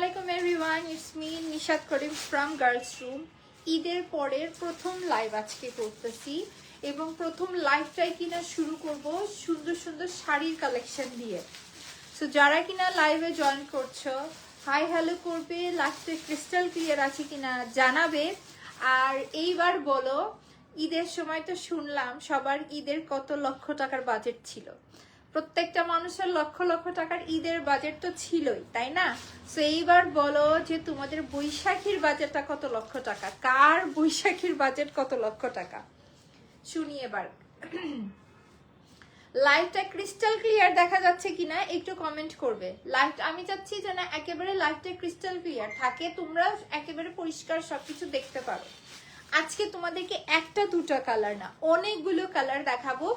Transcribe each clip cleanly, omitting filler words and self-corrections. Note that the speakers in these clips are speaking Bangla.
Assalamualaikum everyone, it's me Nishat Karim from Girls Room. ঈদের পরের প্রথম লাইভ আজকে করতেছি এবং প্রথম লাইভটাই কিনা শুরু করব সুন্দর সুন্দর শাড়ির কালেকশন দিয়ে। সো যারা কিনা লাইভে জয়েন করছো হাই হ্যালো করবে, লাস্টে ক্রিস্টাল ক্লিয়ার আছে কিনা জানাবে। আর এইবার বলো, ঈদের সময় তো শুনলাম সবার ঈদের কত লক্ষ টাকার বাজেট ছিল। প্রত্যেকটা মানুষের লক্ষ লক্ষ টাকার ঈদের বাজেট তো ছিলই, তাই না? সো এইবার বলো যে তোমাদের বৈশাখীর বাজেটটা কত লক্ষ টাকা, কার বৈশাখীর বাজেট কত লক্ষ টাকা শুনি এবার। লাইভটা ক্রিস্টাল ক্লিয়ার দেখা যাচ্ছে কিনা একটু কমেন্ট করবে। লাইভ আমি চাচ্ছি যে না একেবারে লাইভটা ক্রিস্টাল ক্লিয়ার থাকে, তোমরা একেবারে পরিষ্কার সবকিছু দেখতে পারো। আজকে তোমাদেরকে একটা দুটো কালার না অনেকগুলো কালার দেখাবো।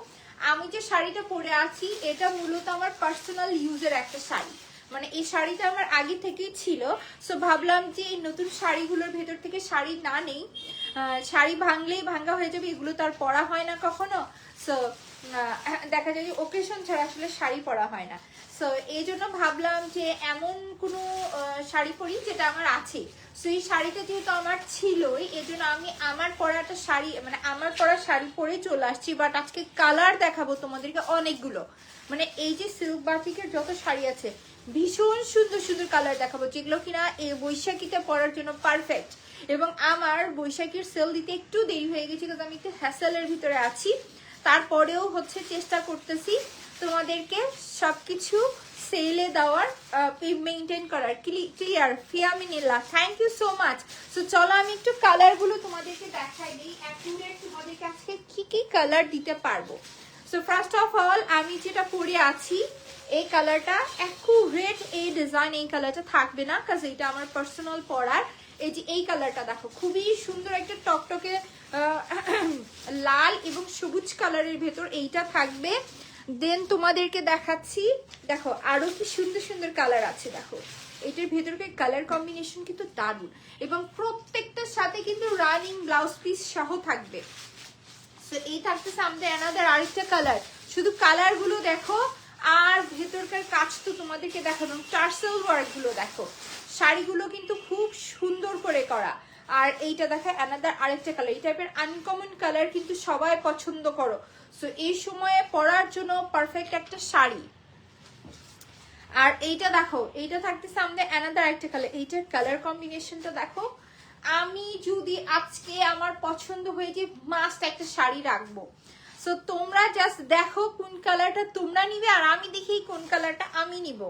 আমি যে শাড়িটা পরে আছি এটা মূলত আমার পার্সোনাল ইউজের একটা শাড়ি, মানে এই শাড়িটা আমার আগে থেকেই ছিল। সো ভাবলাম যে এই নতুন শাড়িগুলোর ভেতর থেকে শাড়ি না নেই, শাড়ি ভাঙলেই ভাঙ্গা হয়ে যাবে, এগুলো তো আর পরা হয় না কখনো। সো দেখা যায় যে ওকেশন ছাড়া আসলে শাড়ি পরা হয় না। সো এই জন্য ভাবলাম যে এমন কোনো শাড়ি পরি যেটা আমার আছে। সো এই শাড়িটা যেহেতু আমার ছিলই, এই জন্য আমি আমার পরাটা শাড়ি মানে আমার পরা শাড়ি পরে চলে আসছি। বাট আজকে কালার দেখাবো তোমাদেরকে অনেকগুলো, মানে এই যে সিল্ক বাটিকের যত শাড়ি আছে ভীষণ সুন্দর সুন্দর কালার দেখাবো, যেগুলো কিনা এই বৈশাখীতে পরার জন্য পারফেক্ট। এবং আমার বৈশাখীর সেল দিতে একটু দেরি হয়ে গেছে, কারণ আমি একটু হ্যাসেলের ভিতরে আছি। তারপরেও হচ্ছে চেষ্টা করতেছি তোমাদেরকে সবকিছু সেলে দেওয়ার, মেইনটেইন করার। ক্লিয়ার ফিয়ামিনিল্লা, thank you so much. So চলো আমি একটু কালারগুলো তোমাদেরকে দেখাই দিই, অ্যাকুরেট তোমাদেরকে আজকে কি কি কালার দিতে পারবো। সো ফার্স্ট অফ অল আমি যেটা পরে আছি এই কালারটা অ্যাকুরেট, এই ডিজাইন এই কালারটা থাকবে না, কারণ এটা আমার পার্সোনাল পরার। এই যে এই কালারটা দেখো খুবই সুন্দর একটা টকটকে লাল এবং সবুজ কালারের ভেতর এইটা থাকবে। দেন তোমাদেরকে দেখাচ্ছি, দেখো আরো কি সুন্দর সুন্দর কালার আছে। দেখো এটার ভেতরকার কালার কম্বিনেশন কিন্তু দারুণ, এবং প্রত্যেকটার সাথে কিন্তু রানিং ব্লাউজ পিস সহ থাকবে। সো এই থাকতেছে আমাদের অ্যানাদার আরেকটা কালার। শুধু কালার গুলো দেখো, আর ভেতরকার কাজ তো তোমাদেরকে দেখানো, টার্সেল ওয়ার্ক গুলো দেখো, শাড়িগুলো কিন্তু খুব সুন্দর করে করা। আর এইটা দেখা অ্যানাদার আরেকটা কালার, এই টাইপের আনকমন কালার কিন্তু সবাই পছন্দ করো। সো এই সময়ে পরার জন্য পারফেক্ট একটা শাড়ি। আর এইটা দেখো, এইটা থাকতেছে আমাদের অ্যানাদার আরেকটা কালার, এইটার কালার কম্বিনেশনটা দেখো। আমি যদি আজকে আমার পছন্দ হয়ে যে মাস্ট একটা শাড়ি রাখবো, সো তোমরা জাস্ট দেখো কোন কালারটা তোমরা নিবে আর আমি দেখি কোন কালারটা আমি নিব।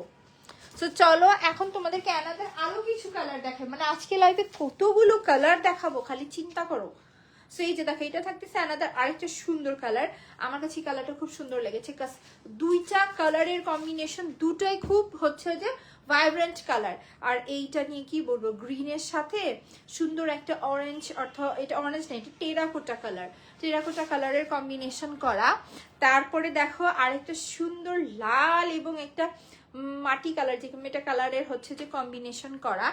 সো চলো এখন তোমাদেরকে অ্যানাদার আরো কিছু কালার দেখাই, মানে আজকে লাইভে কতগুলো কালার দেখাবো খালি চিন্তা করো। সো এই যে দেখো এটা থাকতেছে অ্যানাদার আরেকটা সুন্দর কালার। আমার কাছে কালারটা খুব সুন্দর লেগেছে, কারণ দুইটা কালারের কম্বিনেশন দুটাই খুব হচ্ছে যে ভাইব্রেন্ট কালার। আর এইটা নিয়ে কি বলবো, গ্রিনের সাথে সুন্দর একটা অরেঞ্জ, অর্থাৎ এটা অরেঞ্জ না, এটা টেরাকোটা কালার, টেরাকোটা কালারের কম্বিনেশন করা। তারপরে দেখো আরেকটা সুন্দর লাল এবং একটা মাটি কালার, যে মেটা কালারের হচ্ছে যে কম্বিনেশন করা।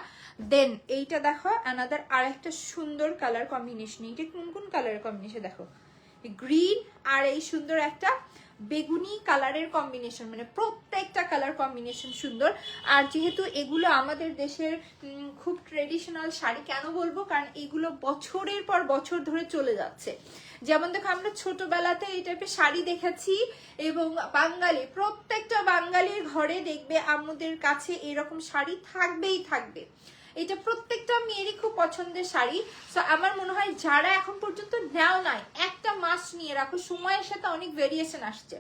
দেন এইটা দেখো অ্যানাদার আরেকটা সুন্দর কালার কম্বিনেশন। এইটা কোন কোন কালারের কম্বিনেশন দেখো, গ্রিন আর এই সুন্দর একটা বেগুনি কালারের কম্বিনেশন, মানে প্রত্যেকটা কালার কম্বিনেশন সুন্দর। আর যেহেতু এগুলো আমাদের দেশের খুব ট্রেডিশনাল শাড়ি, কেন বলবো, কারণ এগুলো বছরের পর বছর ধরে চলে যাচ্ছে। যেমন দেখো আমরা ছোটবেলাতে এই টাইপের শাড়ি দেখেছি, এবং বাঙালি প্রত্যেকটা বাঙালির ঘরে দেখবে আম্মুদের কাছে এরকম শাড়ি থাকবেই থাকবে। এটা প্রত্যেকটা মেয়েরই খুব পছন্দের শাড়ি। সো আমার মনে হয় যারা এখন পর্যন্ত নেও নাই, একটা মাস নিয়ে রাখো, সময়ের সাথে অনেক ভেরিয়েশন আসছে,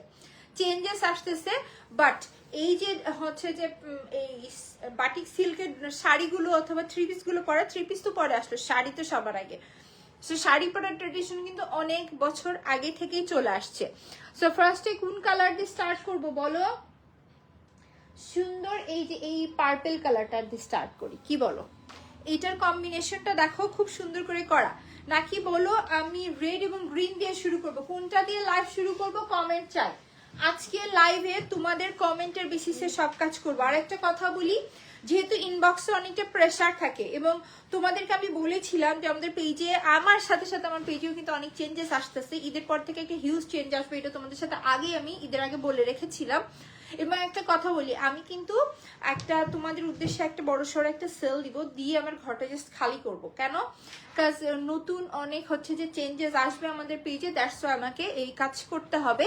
চেঞ্জেস আসতেছে। বাট এই যে হচ্ছে যে এই বাটিক সিল্কের শাড়িগুলো অথবা থ্রি পিস গুলো পরা, থ্রি পিস তো পরে আসলো, শাড়ি তো সবার আগে। সো শাড়ি পরার ট্রেডিশন কিন্তু অনেক বছর আগে থেকেই চলে আসছে। সো ফার্স্টে কোন কালার দিয়ে স্টার্ট করবো বলো? সুন্দর এই যে এই পার্পল কালারটা দিয়ে স্টার্ট করি, কি বলো? এইটার কম্বিনেশনটা দেখো খুব সুন্দর করে করা, নাকি বলো আমি রেড এবং গ্রিন দিয়ে শুরু করব? কোনটা দিয়ে লাইভ শুরু করব কমেন্ট চাই। আজকে লাইভে তোমাদের কমেন্টের বেসিসে সব কাজ করবো। আর একটা কথা বলি, যেহেতু ইনবক্সে অনেকটা প্রেসার থাকে, এবং তোমাদেরকে আমি বলেছিলাম যে আমাদের পেজে, আমার সাথে সাথে আমার পেজেও কিন্তু অনেক চেঞ্জেস আসতেছে, ঈদের পর থেকে একটা হিউজ চেঞ্জ আসবে, এটা তোমাদের সাথে আগে আমি ঈদের আগে বলে রেখেছিলাম। এবং একটা কথা বলি, আমি কিন্তু একটা তোমাদের উদ্দেশ্যে একটা বড়সড় একটা সেল দিব, দিয়ে আমার ঘরটা জাস্ট খালি করব। কেন? কাজ নতুন অনেক হচ্ছে যে চেঞ্জেস আসবে আমাদের পেজে, দ্যাটস ওয়াই আমাকে এই কাজ করতে হবে।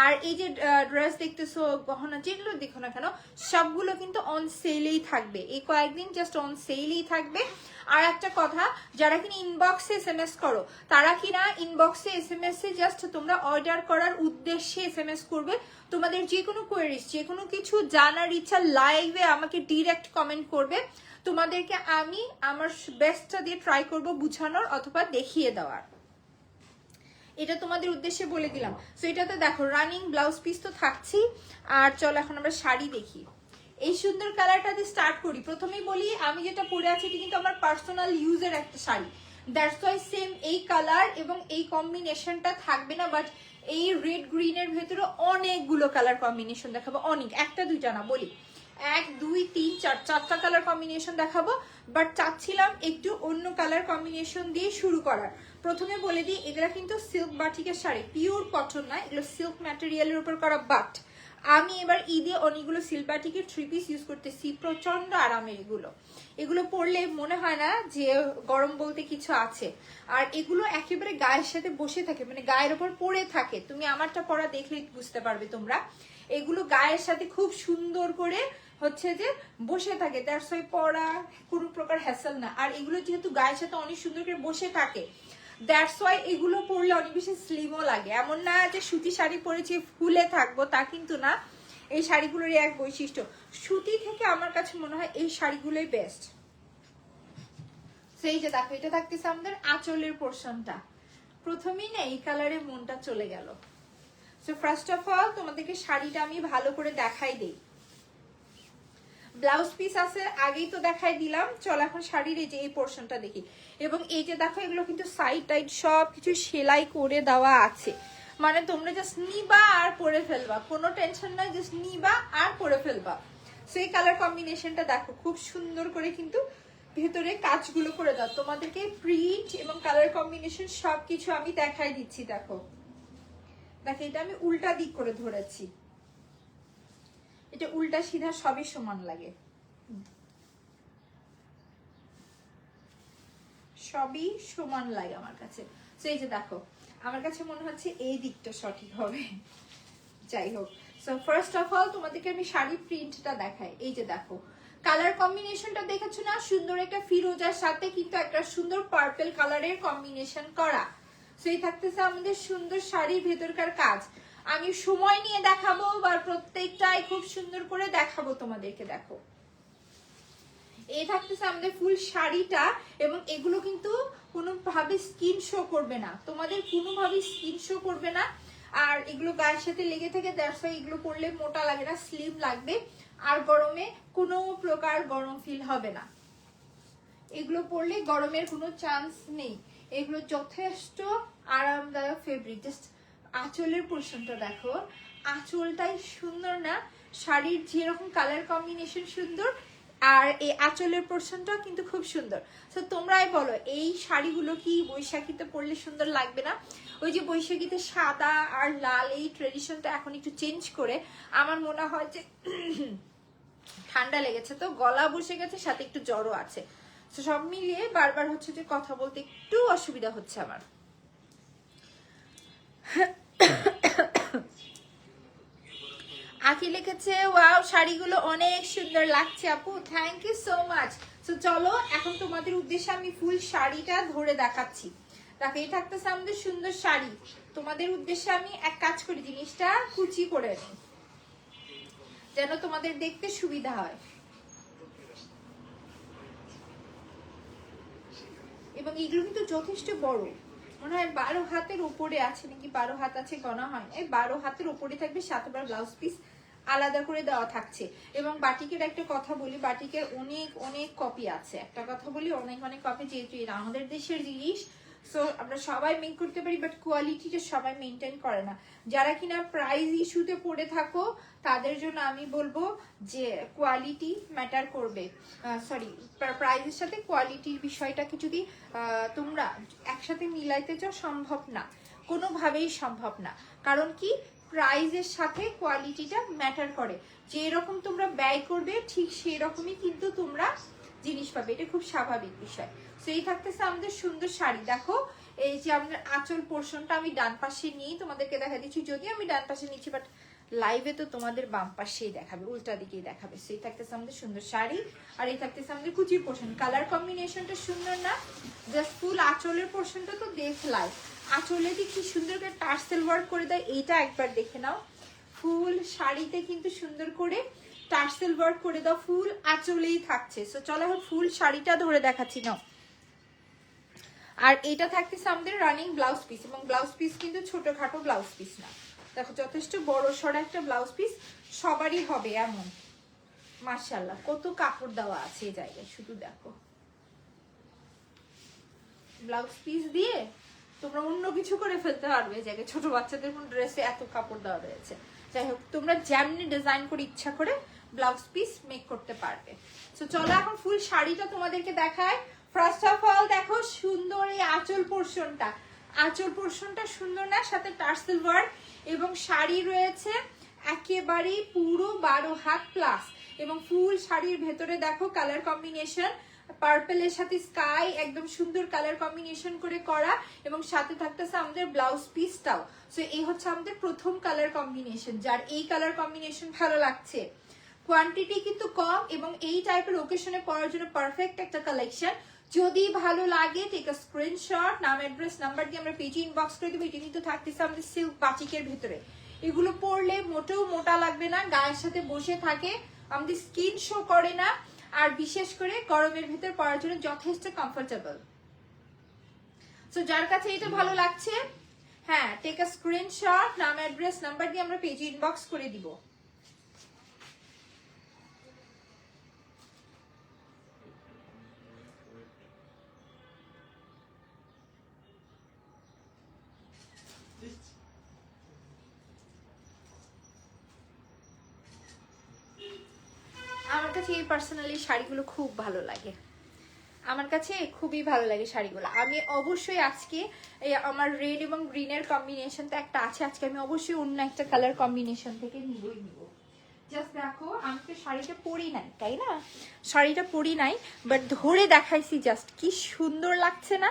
আর এই যে ড্রেস দেখতেছো, গহনা যেগুলো দেখো না কেন, সবগুলো কিন্তু অন সেলেই থাকবে, এই কয়েকদিন জাস্ট অন সেলেই থাকবে। আর একটা কথা, যারা কিনা ইনবক্সে SMS করো, তারা কিনা ইনবক্সে SMS এ জাস্ট তোমরা অর্ডার করার উদ্দেশ্যে SMS করবে। তোমাদের যে কোনো কোয়েরিজ, যে কোনো কিছু জানার ইচ্ছা, লাইভে আমাকে ডিরেক্ট কমেন্ট করবে। তোমাদেরকে আমি আমার বেস্টটা দিয়ে ট্রাই করব বুঝানোর অথবা দেখিয়ে দেওয়ার। এটা তোমাদের উদ্দেশ্যে বলে দিলাম। সো এটাতে দেখো রানিং ব্লাউজ পিস তো থাকছি। আর চলো এখন আমরা শাড়ি দেখি। এই সুন্দর কালারটা দিয়ে স্টার্ট করি। প্রথমেই বলি, আমি যেটা পরে আছি এটা কিন্তু আমার পার্সোনাল ইউজের একটা শাড়ি, দ্যাটস ওয়াই সেম এই কালার এবং এই কম্বিনেশনটা থাকবে না, বাট এই রেড গ্রিনের ভেতরে অনেকগুলো কালার কম্বিনেশন দেখাবো, অনেক, একটা দুইটা না, বলি 1 2 3 4 চারটা কালার কম্বিনেশন দেখাবো। বাট চাচ্ছিলাম একটু অন্য কালার কম্বিনেশন দিয়ে শুরু করার। প্রথমে বলে দিই, এগুলা কিন্তু সিল্ক বাটিকের শাড়ি, পিওর কটন না, এগুলো সিল্ক ম্যাটেরিয়ালের উপর করা। বাট আমি এবার ঈদে অনেকগুলো সিল্ক বাটিকের 3 পিস ইউজ করতেছি, প্রচন্ড আরামের। এগুলো পরলে মনে হয় না যে গরম বলতে কিছু আছে। আর এগুলো একেবারে গায়ের সাথে বসে থাকে, মানে গায়ের উপর পরে থাকে। তুমি আমারটা পরা দেখলে বুঝতে পারবে তোমরা, এগুলো গায়ের সাথে খুব সুন্দর করে হচ্ছে যে বসে থাকে, দ্যাটস ওয়াই পরা কোনো প্রকার হ্যাসেল না। আর এগুলো যেহেতু গায়ের সাথে অনেক সুন্দর করে বসে থাকে, দ্যাটস ওয়াই এগুলো পরলে অনেক বেশি স্লিমও লাগে। এমন না যে সুতি শাড়ি পরেছি ফুলে থাকবো, তা কিন্তু না। এই শাড়িগুলোরই এক বৈশিষ্ট্য, সুতি থেকে আমার কাছে মনে হয় এই শাড়িগুলোই বেস্ট। সেই যে দেখো, এটা থাকতেছে আমাদের আঁচলের পোর্শনটা। প্রথমেই না এই কালারে মনটা চলে গেল। সো ফার্স্ট অফ অল তোমাদেরকে শাড়িটা আমি ভালো করে দেখাই দেই। ব্লাউজ পিস আছে, আগেই তো দেখাই দিলাম। চল এখন শাড়ির এই যে এই পোর্শনটা দেখি। এবং এই যে দেখো, এগুলো কিন্তু সাইড টাইড সব কিছু সেলাই করে দেওয়া আছে, মানে তোমরা জাস্ট নিবা আর পরে ফেলবা, কোনো টেনশন নাই, জাস্ট নিবা আর পরে ফেলবা। সো এই কালার কম্বিনেশনটা দেখো, খুব সুন্দর করে কিন্তু ভেতরে কাজগুলো করে দাও। তোমাদেরকে প্রিন্ট এবং কালার কম্বিনেশন সবকিছু আমি দেখাই দিচ্ছি। দেখো দেখো, এটা আমি উল্টা দিক করে ধরেছি, এটা উল্টা সিধা সবই সমান লাগে, সবই সমান লাগে আমার কাছে। তো এই যে দেখো, আমার কাছে মনে হচ্ছে এই দিকটা সঠিক হবে। যাই হোক, সো ফার্স্ট অফ অল তোমাদেরকে আমি শাড়ি প্রিন্টটা দেখাই। এই যে দেখো, কালার কম্বিনেশনটা দেখেছো না, সুন্দর একটা ফিরোজার সাথে কিন্তু একটা সুন্দর পার্পল কালারের কম্বিনেশন করা। সেই থাকতেছে আমাদের সুন্দর শাড়ির ভেতরকার কাজ। আমি সময় নিয়ে দেখাবো, বা প্রত্যেকটাই খুব সুন্দর করে দেখাবো তোমাদেরকে। দেখো, এই থাকতেছে আমাদের ফুল শাড়িটা, এবং এগুলো কিন্তু কোনোভাবে স্কিন শো করবে না, তোমাদের কোনোভাবে স্কিন শো করবে না। আর এগুলো গায়ের সাথে লেগে থেকে, দ্যাটস ওয়াই এগুলো পরলে মোটা লাগে না, স্লিম লাগবে। আর গরমে কোনো প্রকার গরম ফিল হবে না, এগুলো পরলে গরমের কোনো চান্স নেই। এগুলো যথেষ্ট আরামদায়ক ফেব্রিক। জাস্ট আঁচলের পোর্শনটা দেখো, আঁচলটাই সুন্দর না? শাড়ির যেরকম কালার কম্বিনেশন সুন্দর, আর এই আঁচলের পোর্শনটাও কিন্তু খুব সুন্দর। তো তোমরাই বলো, এই শাড়িগুলো কি বৈশাখীতে পরলে সুন্দর লাগবে না? ওই যে বৈশাখীতে সাদা আর লাল এই ট্রেডিশনটা এখন একটু চেঞ্জ করে আমার মনে হয় যে ঠান্ডা লেগেছে, তো গলা বসে গেছে, সাথে একটু জ্বরও আছে। তো সব মিলিয়ে বারবার হচ্ছে যে কথা বলতে একটু অসুবিধা হচ্ছে আমার। আঁকি লিখেছে, ওয়াও শাড়িগুলো অনেক সুন্দর লাগছে আপু, থ্যাংক ইউ সো মাচ। তো চলো এখন তোমাদের উদ্দেশ্যে আমি ফুল শাড়িটা ধরে দেখাচ্ছি। দেখো, এই থাকতেছে আমাদের সুন্দর শাড়ি। তোমাদের উদ্দেশ্যে আমি এক কাজ করি, জিনিসটা কুচি করে নিই যেন তোমাদের দেখতে সুবিধা হয়। এবং এগুলো কিন্তু যথেষ্ট বড়, মনে হয় 12 হাতের উপরে আছে নাকি, 12 হাত আছে গণা হয়, এই 12 হাতের উপরে থাকবে। 7 বার ব্লাউজ পিস আলাদা করে দেওয়া থাকছে। এবং বাটিকের একটা কথা বলি, বাটিকের অনেক অনেক কপি আছে। একটা কথা বলি, অনেক অনেক কপি, যেহেতু এটা আমাদের দেশের জিনিস, সো আমরা সবাই মেক করতে পারি, বাট কোয়ালিটিটা সবাই মেনটেন করে না। যারা কিনা প্রাইস ইস্যুতে পড়ে থাকো, তাদের জন্য আমি বলবো যে কোয়ালিটি ম্যাটার করবে। সরি, প্রাইসের সাথে কোয়ালিটির বিষয়টাকে যদি তোমরা একসাথে মিলাইতে চাও, সম্ভব না, কোনোভাবেই সম্ভব না। কারণ কি, প্রাইজের সাথে কোয়ালিটিটা ম্যাটার করে। যে এরকম তোমরা ব্যয় করবে ঠিক সেই রকমই কিন্তু তোমরা জিনিস পাবে, এটা খুব স্বাভাবিক বিষয়। তো এই থাকতেছে আমাদের সুন্দর শাড়ি। দেখো এই যে আমাদের আঁচল পোর্শনটা আমি ডান পাশে নিয়ে তোমাদেরকে দেখা দিচ্ছি, যদিও আমি ডান পাশে নিচ্ছি বাট লাইভে তো তোমাদের বাম পাশেই দেখাবে, উল্টা দিকেই দেখাবে। সেই থাকতেছে আমাদের সুন্দর শাড়ি, আর এই থাকতেছে আমাদের কুচির পোর্শন। কালার কম্বিনেশনটা সুন্দর না? জাস্ট ফুল আঁচলের পোর্শনটা তো দেখলাই, আঁচলে দিয়ে কি সুন্দর করে টার্সেল ওয়ার্ক করে দেয়, এইটা একবার দেখে নাও। ফুল শাড়িতে কিন্তু সুন্দর করে টার্সেল ওয়ার্ক করে দাও, ফুল আঁচলেই থাকছে। সো চলো এখন ফুল শাড়িটা ধরে দেখাচ্ছি নাও। আর এটা থাকতেছে আমাদের রানিং ব্লাউজ পিস, এবং ব্লাউজ পিস কিন্তু ছোটখাটো ব্লাউজ পিস না, দেখো যথেষ্ট বড় সড় একটা ব্লাউজ পিস, সবারই হবে এমন। মাশাআল্লাহ কত কাপড় দেওয়া আছে এই জায়গায়, শুধু দেখো। ব্লাউজ পিস দিয়ে তোমরা অন্য কিছু করে ফেলতে পারবে এই জায়গায়, ছোট বাচ্চাদের কোন ড্রেসে এত কাপড় দেওয়া রয়েছে। যাই হোক, তোমরা যেমনি ডিজাইন করে ইচ্ছা করে ব্লাউজ পিস মেক করতে পারবে। তো চলো এখন ফুল শাড়িটা তোমাদেরকে দেখায়। ফার্স্ট অফ অল দেখো সুন্দর এই আঁচল পোর্শনটা, আঁচল পোর্শনটা সুন্দর না? সাথে টার্সেল ওয়ার্ক, এবং শাড়ি রয়েছে একেবারেই পুরো 12 হাত প্লাস, এবং ফুল শাড়ির ভেতরে দেখো কালার কম্বিনেশন পার্পলের সাথে স্কাই, একদম সুন্দর কালার কম্বিনেশন করে করা, এবং সাথে থাকতেছে আমাদের ব্লাউজ পিসটাও। সো এই হচ্ছে আমাদের প্রথম কালার কম্বিনেশন। যার এই কালার কম্বিনেশন ভালো লাগছে, কোয়ান্টিটি কিন্তু কম, এবং এই টাইপের ওকেশনে পরার জন্য পারফেক্ট একটা কালেকশন। যদি ভালো লাগে টেক আ স্ক্রিনশট, নাম অ্যাড্রেস নাম্বার দিয়ে আমরা পেজে ইনবক্স করে দেবো। এটা কিন্তু থাকতেছে আমাদের সিল্ক বাটিকের ভিতরে। এগুলো পরলে মোটেও মোটা লাগবে না, গায়ের সাথে বসে থাকে, আমাদের স্কিন শো করে না, আর বিশেষ করে গরমের ভিতর পরার জন্য যথেষ্ট কমফোর্টেবল। সো যার কাছে এটা ভালো লাগছে, হ্যাঁ টেক আ স্ক্রিনশট, নাম অ্যাড্রেস নাম্বার দিয়ে আমরা পেজে ইনবক্স করে দিব। আমার কাছে এই পার্সোনালি শাড়িগুলো খুব ভালো লাগে, আমার কাছে খুবই ভালো লাগে শাড়িগুলো। আমি অবশ্যই আজকে আমার রেড এবং গ্রিনের কম্বিনেশন তো একটা আছে, আজকে আমি অবশ্যই অন্য একটা কালার কম্বিনেশন থেকে নিবই নিব। জাস্ট দেখো আমি তো শাড়িটা পরি নাই, তাই না? শাড়িটা পরি নাই, বাট ধরে দেখাইছি, জাস্ট কি সুন্দর লাগছে না?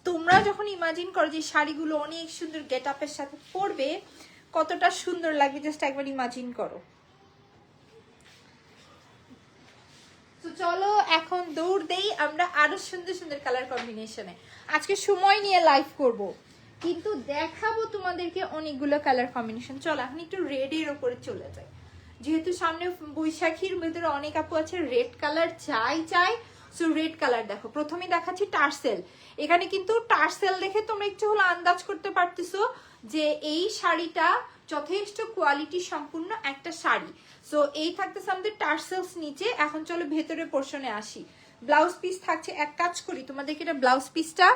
তোমরা যখন ইমাজিন করো যে শাড়িগুলো অনেক সুন্দর গেট আপের সাথে পরবে, কতটা সুন্দর লাগবে জাস্ট একবার ইমাজিন করো। তো চলো এখন দৌড় দেই আমরা আরো সুন্দর সুন্দর কালার কম্বিনেশনে। আজকে সময় নিয়ে লাইভ করব, কিন্তু দেখাবো তোমাদেরকে অনেকগুলো কালার কম্বিনেশন। চলো এখন একটু রেডের ওপরে চলে যাই, যেহেতু সামনে বৈশাখীর ভিতরে অনেক আপু আছে রেড কালার চাই। সো রেড কালার দেখো, প্রথমে দেখাচ্ছি টার্সেল। এখানে কিন্তু টার্সেল দেখে তোমরা একটু হলো আন্দাজ করতে পারতেছো যে এই শাড়িটা যথেষ্ট কোয়ালিটি সম্পূর্ণ একটা শাড়ি। সো এই থাকতেছে আমাদের টার্সেলস নিচে। এখন চলো ভেতরে পোর্শনে আসি। ব্লাউজ পিস থাকছে, এক কাজ করি তোমাদেরকে এটা ব্লাউজ পিসটা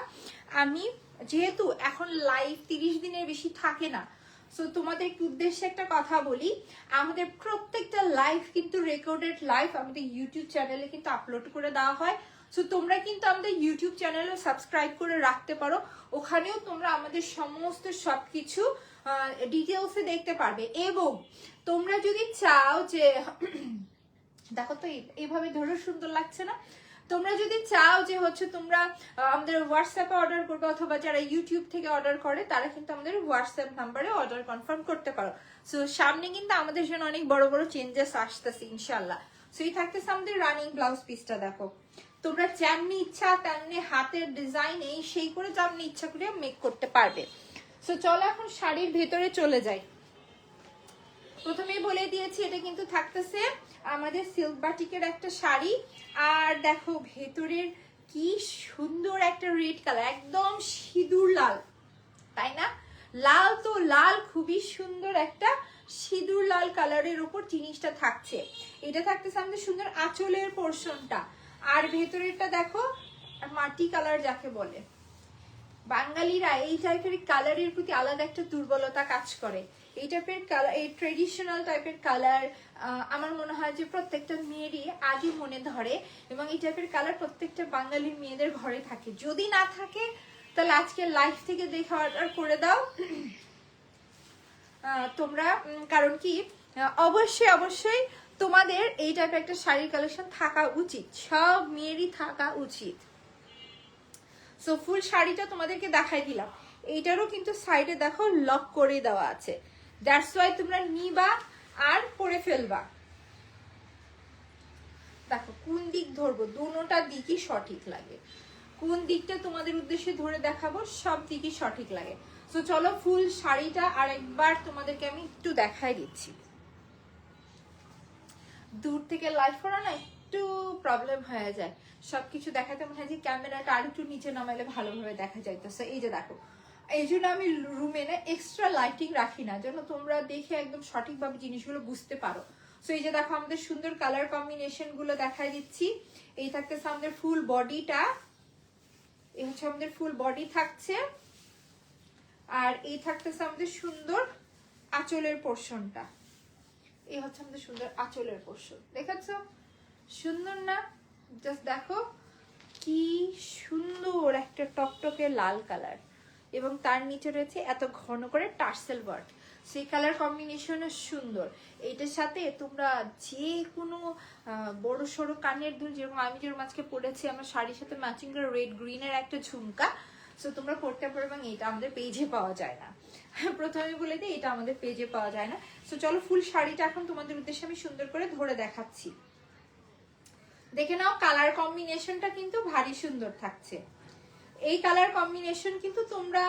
আমি, যেহেতু এখন লাইভ 30 দিনের বেশি থাকে না, সো তোমাদের উদ্দেশ্যে একটা কথা বলি, আমাদের প্রত্যেকটা লাইভ কিন্তু রেকর্ডেড লাইভ আমাদের ইউটিউব চ্যানেলে কিন্তু আপলোড করে দেওয়া হয়। সো তোমরা কিন্তু আমাদের ইউটিউব চ্যানেলে সাবস্ক্রাইব করে রাখতে পারো, ওখানেও তোমরা আমাদের সমস্ত সবকিছু ডিটেলসে দেখতে পারবে। এবং তোমরা যদি চাও যে দেখো তো এইভাবে ধরো সুন্দর লাগছে না, তোমরা যদি চাও যে হচ্ছে তোমরা আমাদের হোয়াটসঅ্যাপে অর্ডার করবে, অথবা যারা ইউটিউব থেকে অর্ডার করে তারা কিন্তু আমাদের হোয়াটসঅ্যাপ নাম্বারে অর্ডার কনফার্ম করতে পারো। সো সামনে কিন্তু আমাদের জন্য অনেক বড় বড় চেঞ্জেস আসতেছে ইনশাল্লাহ। সো এই থাকতেছে আমাদের রানিং ব্লাউজ পিসটা। দেখো তোমরা যেমনি ইচ্ছা তেমনি হাতের ডিজাইন এই সেই করে যেমনি ইচ্ছা করে মেক করতে পারবে। সো চলো এখন শাড়ির ভেতরে চলে যাই। প্রথমেই বলে দিয়েছি এটা কিন্তু থাকতেছে আমাদের সিল্ক বাটিকের একটা শাড়ি। আর দেখো ভেতরের কি সুন্দর একটা রেড কালার, একদম সিঁদুর লাল, তাই না? লাল তো লাল, খুবই সুন্দর একটা সিঁদুর লাল কালারের উপর জিনিসটা থাকছে। এটা থাকতেছে আমাদের সুন্দর আঁচলের পোর্শনটা, আর ভেতরেরটা দেখো মাটি কালার যাকে বলে। বাঙালিরা এই টাইপের কালারের প্রতি আলাদা একটা দুর্বলতা কাজ করে। এই টাইপের কালার, এই ট্রেডিশনাল টাইপের কালার আমার মনে হয় যে প্রত্যেকটা মেয়েরই আগে মনে ধরে, এবং এই টাইপের কালার প্রত্যেকটা বাঙালি মেয়েদের ঘরে থাকে। যদি না থাকে তাহলে আজকে লাইভ থেকে দেখে অর্ডার করে দাও। তোমরা কারণ কি অবশ্যই অবশ্যই তোমাদের এই টাইপের একটা শাড়ির কালেকশন থাকা উচিত, সব মেয়েরই থাকা উচিত। সো ফুল শাড়িটা তোমাদেরকে দেখাই দিলাম। এইটারও কিন্তু সাইডে দেখো লক করে দেওয়া আছে, দ্যাটস ওয়াই তোমরা নিবা আর পরে ফেলবা। দেখো কোন দিক ধরবো, দুটোটা দিকই সঠিক লাগে, কোন দিকটা তোমাদের উদ্দেশ্যে ধরে দেখাবো, সব দিকই সঠিক লাগে। তো চলো ফুল শাড়িটা আরেকবার তোমাদেরকে আমি একটু দেখাই দিচ্ছি। দূর থেকে লাইভ করা না একটু প্রবলেম হয়ে যায়, সবকিছু দেখাতে মনে হয় যে ক্যামেরাটা আর একটু নিচে নামাইলে ভালোভাবে দেখা যাইতেছে। এই যে দেখো, এই জন্য আমি রুমে না এক্সট্রা লাইটিং রাখি না, যেন তোমরা দেখে একদম সঠিকভাবে জিনিসগুলো বুঝতে পারো। সো এই যে দেখো আমাদের সুন্দর কালার কম্বিনেশন গুলো দেখাই দিচ্ছি। এই থাকতেছে আমাদের ফুল বডিটা, এই হচ্ছে আমাদের ফুল বডি থাকছে, আর এই থাকতেছে আমাদের সুন্দর আঁচলের পোর্শনটা। এই হচ্ছে আমাদের সুন্দর আঁচলের পোর্শন, দেখাচ্ছ সুন্দর না? জাস্ট দেখো কি সুন্দর একটা টকটকে লাল কালার, এবং তার নিচে রয়েছে এত ঘন করে টার্সেল ওয়ার্ক। সেই কালার কম্বিনেশনও সুন্দর। এইটার সাথে তোমরা যে কোনো বড় সড়ো কানের দুল, যেরকম আমি যেরকম আজকে পরেছি আমার শাড়ির সাথে ম্যাচিং করে রেড গ্রিনের একটা ঝুমকা, সো তোমরা পড়তে পারো। এবং এটা আমাদের পেজে পাওয়া যায় না, প্রথমে বলে দিই এটা আমাদের পেজে পাওয়া যায় না। সো চলো ফুল শাড়িটা এখন তোমাদের উদ্দেশ্যে আমি সুন্দর করে ধরে দেখাচ্ছি, দেখে নাও। কালার কম্বিনেশনটা কিন্তু ভারী সুন্দর থাকছে। এই কালার কম্বিনেশন কিন্তু তোমরা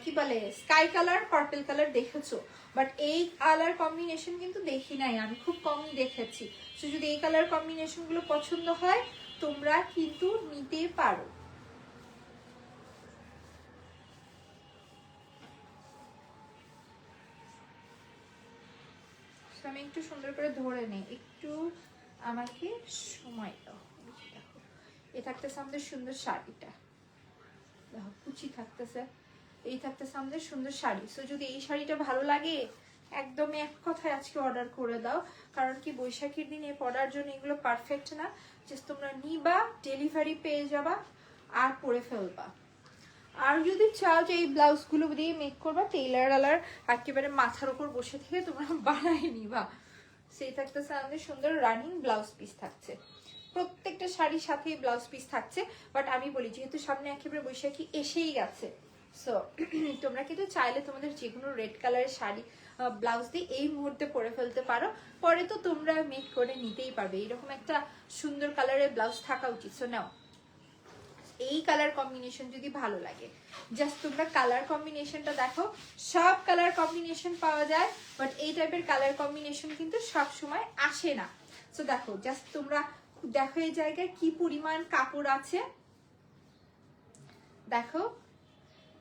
কি বলে স্কাই কালার, পার্পল কালার দেখেছো, বাট এই কালার কম্বিনেশন কিন্তু দেখি নাই, আমি খুব কমই দেখেছি। সো যদি এই কালার কম্বিনেশন গুলো পছন্দ হয় তোমরা কিন্তু নিতে পারো। আমি একটু সুন্দর করে ধরে নেই, একটু আমাকে সময় দাও। দেখো এ থাকতেছে আমাদের সুন্দর শাড়িটা, দেখো কুচি থাকতেছে, এই থাকতেছে আমাদের সুন্দর শাড়ি। সো যদি এই শাড়িটা ভালো লাগে একদমই এক কথায় আজকে অর্ডার করে দাও, কারণ কি বৈশাখীর দিনে পরার জন্য এগুলো পারফেক্ট না। জাস্ট তোমরা নিবা, ডেলিভারি পেয়ে যাবা আর পরে ফেলবা। আর যদি চাও যে এই ব্লাউজগুলো দিয়ে মেক করবা, টেইলার আলার একেবারে মাথার উপর বসে থেকে তোমরা বানাই নিবা। সেই থাকতেছে আমাদের সুন্দর রানিং ব্লাউজ পিস থাকছে, প্রত্যেকটা শাড়ির সাথে ব্লাউজ পিস থাকছে। বাট আমি বলি যেহেতু সামনে একেবারে বৈশাখী এসেই গেছে, সো তোমরা কিন্তু চাইলে তোমাদের যে কোনো রেড কালারের শাড়ি ব্লাউজ দিয়ে এই মুহূর্তে পরে ফেলতে পারো, পরে তো তোমরা মেক করে নিতেই পারবে। এইরকম একটা সুন্দর কালারের ব্লাউজ থাকা উচিত। সো নাও, এই কালার কম্বিনেশন যদি ভালো লাগে জাস্ট তোমরা কালার কম্বিনেশনটা দেখো, সব কালার কম্বিনেশন পাওয়া যায়, বাট এই টাইপের কালার কম্বিনেশন কিন্তু সব সময় আসে না। সো দেখো জাস্ট তোমরা দেখো এই জায়গায় কি পরিমাণ কাপড় আছে, দেখো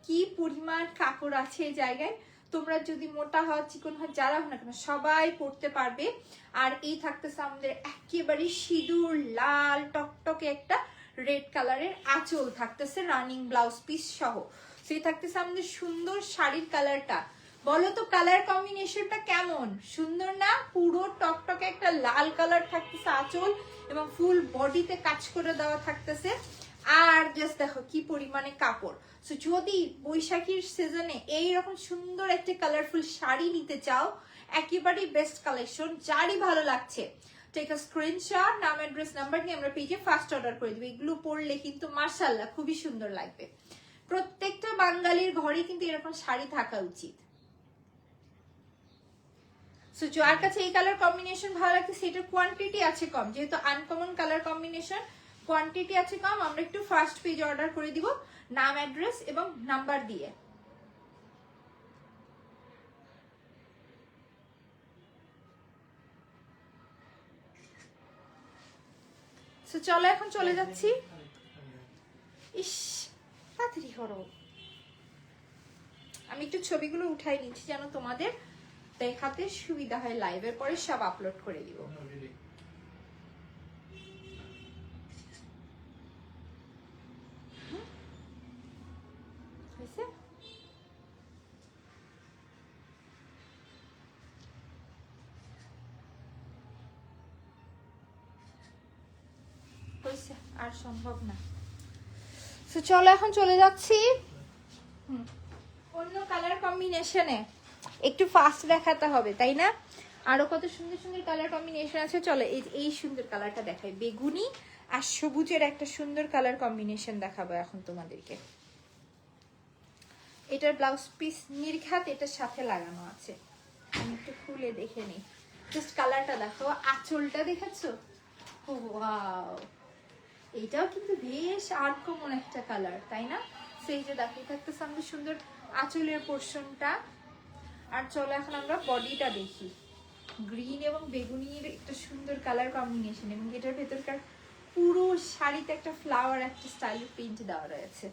কি পরিমাণ কাপড় আছে এই জায়গায়। তোমরা যদি মোটা হও চিকন হও যারা হও না কেন সবাই পরতে পারবে। আর এই থাকতেছে আমাদের একেবারে সিঁদুর লাল টকটকে একটা রেড কালারের আঁচল থাকতেছে রানিং ব্লাউজ পিস সহ। সেই থাকতেছে আমাদের সুন্দর শাড়ির কালারটা। বলো তো কালার কম্বিনেশনটা কেমন সুন্দর না? পুরো টকটকে একটা লাল কালার থাকতেছে আঁচল, এবং ফুল বডিতে কাজ করে দেওয়া থাকতেছে। আর জাস্ট দেখো কি পরিমাণে কাপড়। সো যদি বৈশাখীর সিজনে এইরকম সুন্দর একটা কালারফুল শাড়ি নিতে চাও, একেবারেই বেস্ট কালেকশন। যারই ভালো লাগছে টেক আ স্ক্রিনশট, নাম অ্যাড্রেস নাম্বার নিয়ে আমরা পেজে ফার্স্ট অর্ডার করে দেবো। এগুলো পরলে কিন্তু মাশাআল্লাহ খুবই সুন্দর লাগবে। প্রত্যেকটা বাঙালির ঘরে কিন্তু এরকম শাড়ি থাকা উচিত। সো যার কাছে এই কালার কম্বিনেশন ভালো লাগছে সেটার কোয়ান্টিটি আছে কম, যেহেতু আনকমন কালার কম্বিনেশন কোয়ান্টিটি আছে কম, আমরা একটু ফার্স্ট পেজ অর্ডার করে দিব নাম অ্যাড্রেস এবং নাম্বার দিয়ে। সো চলো এখন চলে যাচ্ছি। ইস তাড়াতাড়ি করো, আমি একটু ছবিগুলো উঠাই নিচ্ছি যেন তোমাদের দেখাতে সুবিধা হয়, লাইভের পরে সব আপলোড করে দিব। আর সম্ভব না। তো চলো এখন চলে যাচ্ছি অন্য কালার কম্বিনেশনে। একটু ফাস্ট দেখাতে হবে, তাই না? আরো কত সুন্দর সুন্দর কালার কম্বিনেশন আছে। চলো এই সুন্দর কালারটা দেখাই, বেগুনি আর সবুজের একটা সুন্দর কালার কম্বিনেশন দেখাবো এখন তোমাদেরকে। এটার ব্লাউজ পিস নির্ঘাত এটার সাথে লাগানো আছে, আমি একটু খুলে দেখে নিই। জাস্ট কালারটা দেখো, আঁচলটা দেখেছো? ওয়াও, এইটাও কিন্তু বেশ আনকমন একটা কালার, তাই না? সেই যে দেখো থাকতে সামনে সুন্দর আঁচলের পোর্শনটা। আর চলো এখন আমরা বডিটা দেখি। গ্রিন এবং বেগুনির একটা সুন্দর কালার কম্বিনেশন, এবং এটার ভেতরকার পুরো শাড়িতে একটা ফ্লাওয়ার একটা স্টাইল প্রিন্ট দেওয়া রয়েছে।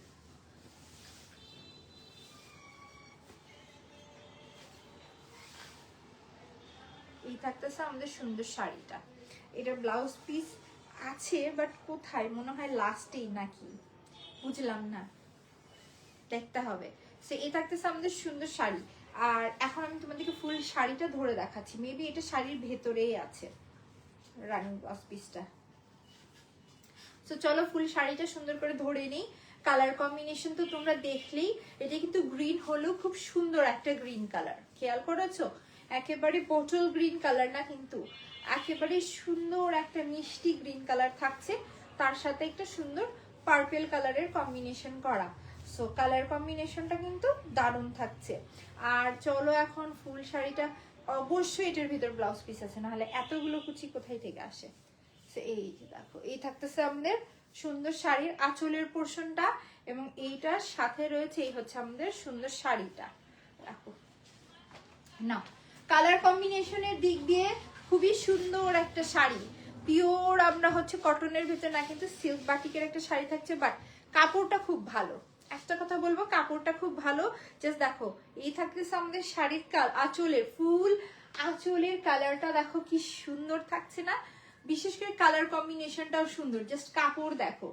এই থাকতেছে আমাদের সুন্দর শাড়িটা। এটার ব্লাউজ পিস আছে বাট কোথায়, মনে হয় লাস্টেই নাকি, বুঝলাম না, দেখতে হবে। সো এই থাকতেছে আমাদের সুন্দর শাড়ি। আর এখন আমি তোমাদেরকে ফুল শাড়িটা ধরে দেখাচ্ছি, মেবি এটা শাড়ির ভেতরেই আছে রানিং ব্লাউজ পিসটা। সো চলো ফুল শাড়িটা সুন্দর করে ধরে নিই। কালার কম্বিনেশন তো তোমরা দেখলেই, এটা কিন্তু গ্রিন হলেও খুব সুন্দর একটা গ্রিন কালার, খেয়াল করেছো? একেবারে বোটল গ্রিন কালার না, কিন্তু একেবারে সুন্দর একটা মিষ্টি গ্রিন কালার থাকছে, তার সাথে একটা সুন্দর পার্পেল কালারের কম্বিনেশন করা। সো কালার কম্বিনেশনটা কিন্তু দারুণ থাকছে। আর চলো এখন ফুল শাড়িটা, অবশ্যই এটার ভিতর ব্লাউজ পিস আছে, নাহলে এতগুলো কুচি কোথায় থেকে আসে। এই যে দেখো, এই থাকতেছে আমাদের সুন্দর শাড়ির আঁচলের পোর্শনটা, এবং এইটার সাথে রয়েছে এই হচ্ছে আমাদের সুন্দর শাড়িটা। দেখো না, কালার কম্বিনেশনের দিক দিয়ে খুবই সুন্দর একটা শাড়ি। পিওর আমরা হচ্ছে কটনের ভিতরে না, কিন্তু সিল্ক বাটিকের একটা শাড়ি থাকছে, বাট কাপড়টা খুব ভালো। একটা কথা বলবো, কাপড়টা খুব ভালো। জাস্ট দেখো, এই থাকতেছে আমাদের শাড়ির আঁচলের ফুল আঁচলের কালারটা দেখো কি সুন্দর থাকছে না? বিশেষ করে কালার কম্বিনেশনটাও সুন্দর। জাস্ট কাপড় দেখো,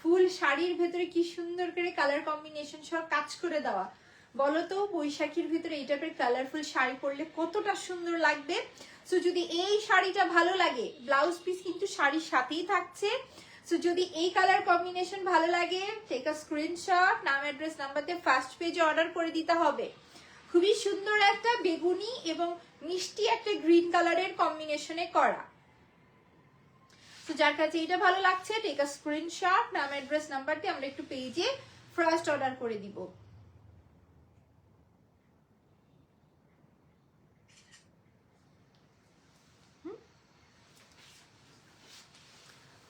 ফুল শাড়ির ভেতরে কি সুন্দর করে কালার কম্বিনেশন সব কাজ করে দেওয়া। বলতো বৈশাখীর ভিতরে এই টাইপের কালারফুল শাড়ি পরলে কতটা সুন্দর লাগবে। সো যদি এই শাড়িটা ভালো লাগে, ব্লাউজ পিস কিন্তু শাড়ির সাথেই থাকছে। সো যদি এই কালার কম্বিনেশন ভালো লাগে, টেক আ স্ক্রিনশট, নাম অ্যাড্রেস নাম্বারতে ফার্স্ট পেজে অর্ডার করে দিতে হবে। খুবই সুন্দর একটা বেগুনি এবং মিষ্টি একটা গ্রিন কালারের কম্বিনেশনে করা। তো যার কাছে এটা ভালো লাগছে, টেক আ স্ক্রিনশট, নাম অ্যাড্রেস নাম্বার দিয়ে আমরা একটু পেজে ফার্স্ট অর্ডার করে দিব।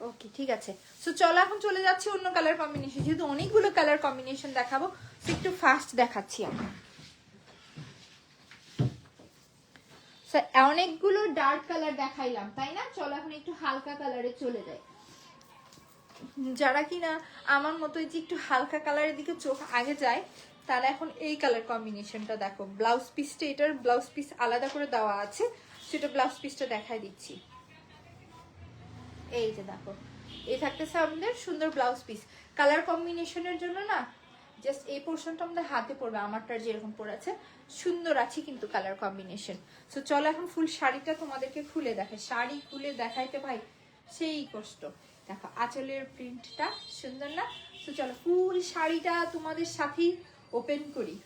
ওকে, ঠিক আছে। সো চলো এখন চলে যাচ্ছি অন্য কালার কম্বিনেশন, যেহেতু অনেকগুলো কালার কম্বিনেশন দেখাবো, সো একটু ফাস্ট দেখাচ্ছি আমি। অনেকগুলো ডার্ক কালার দেখাইলাম, তাই না? চলো এখন একটু হালকা কালারে চলে যাই। যারা কিনা আমার মতো যে একটু হালকা কালারের দিকে চোখ আগে যায়, তারা এখন এই কালার কম্বিনেশনটা দেখো। ব্লাউজ পিসটা, এটার ব্লাউজ পিস আলাদা করে দেওয়া আছে, সেটা ব্লাউজ পিসটা দেখাই দিচ্ছি। এই যে দেখো, এই থাকতেছে আমাদের সুন্দর ব্লাউজ পিস। কালার কম্বিনেশনের জন্য না, জাস্ট এই পোর্শনটা আমাদের হাতে পড়বে, আমারটা যেরকম পড়েছে সুন্দর আছে কিন্তু কালার কম্বিনেশন। সো চলো এখন ফুল শাড়িটা তোমাদেরকে খুলে দেখাই। শাড়ি খুলে দেখাইতে ভাই সেই কষ্ট। দেখো আঁচলের প্রিন্টটা সুন্দর না? তো চলো ফুল শাড়িটা তোমাদের সাথেই ওপেন করি।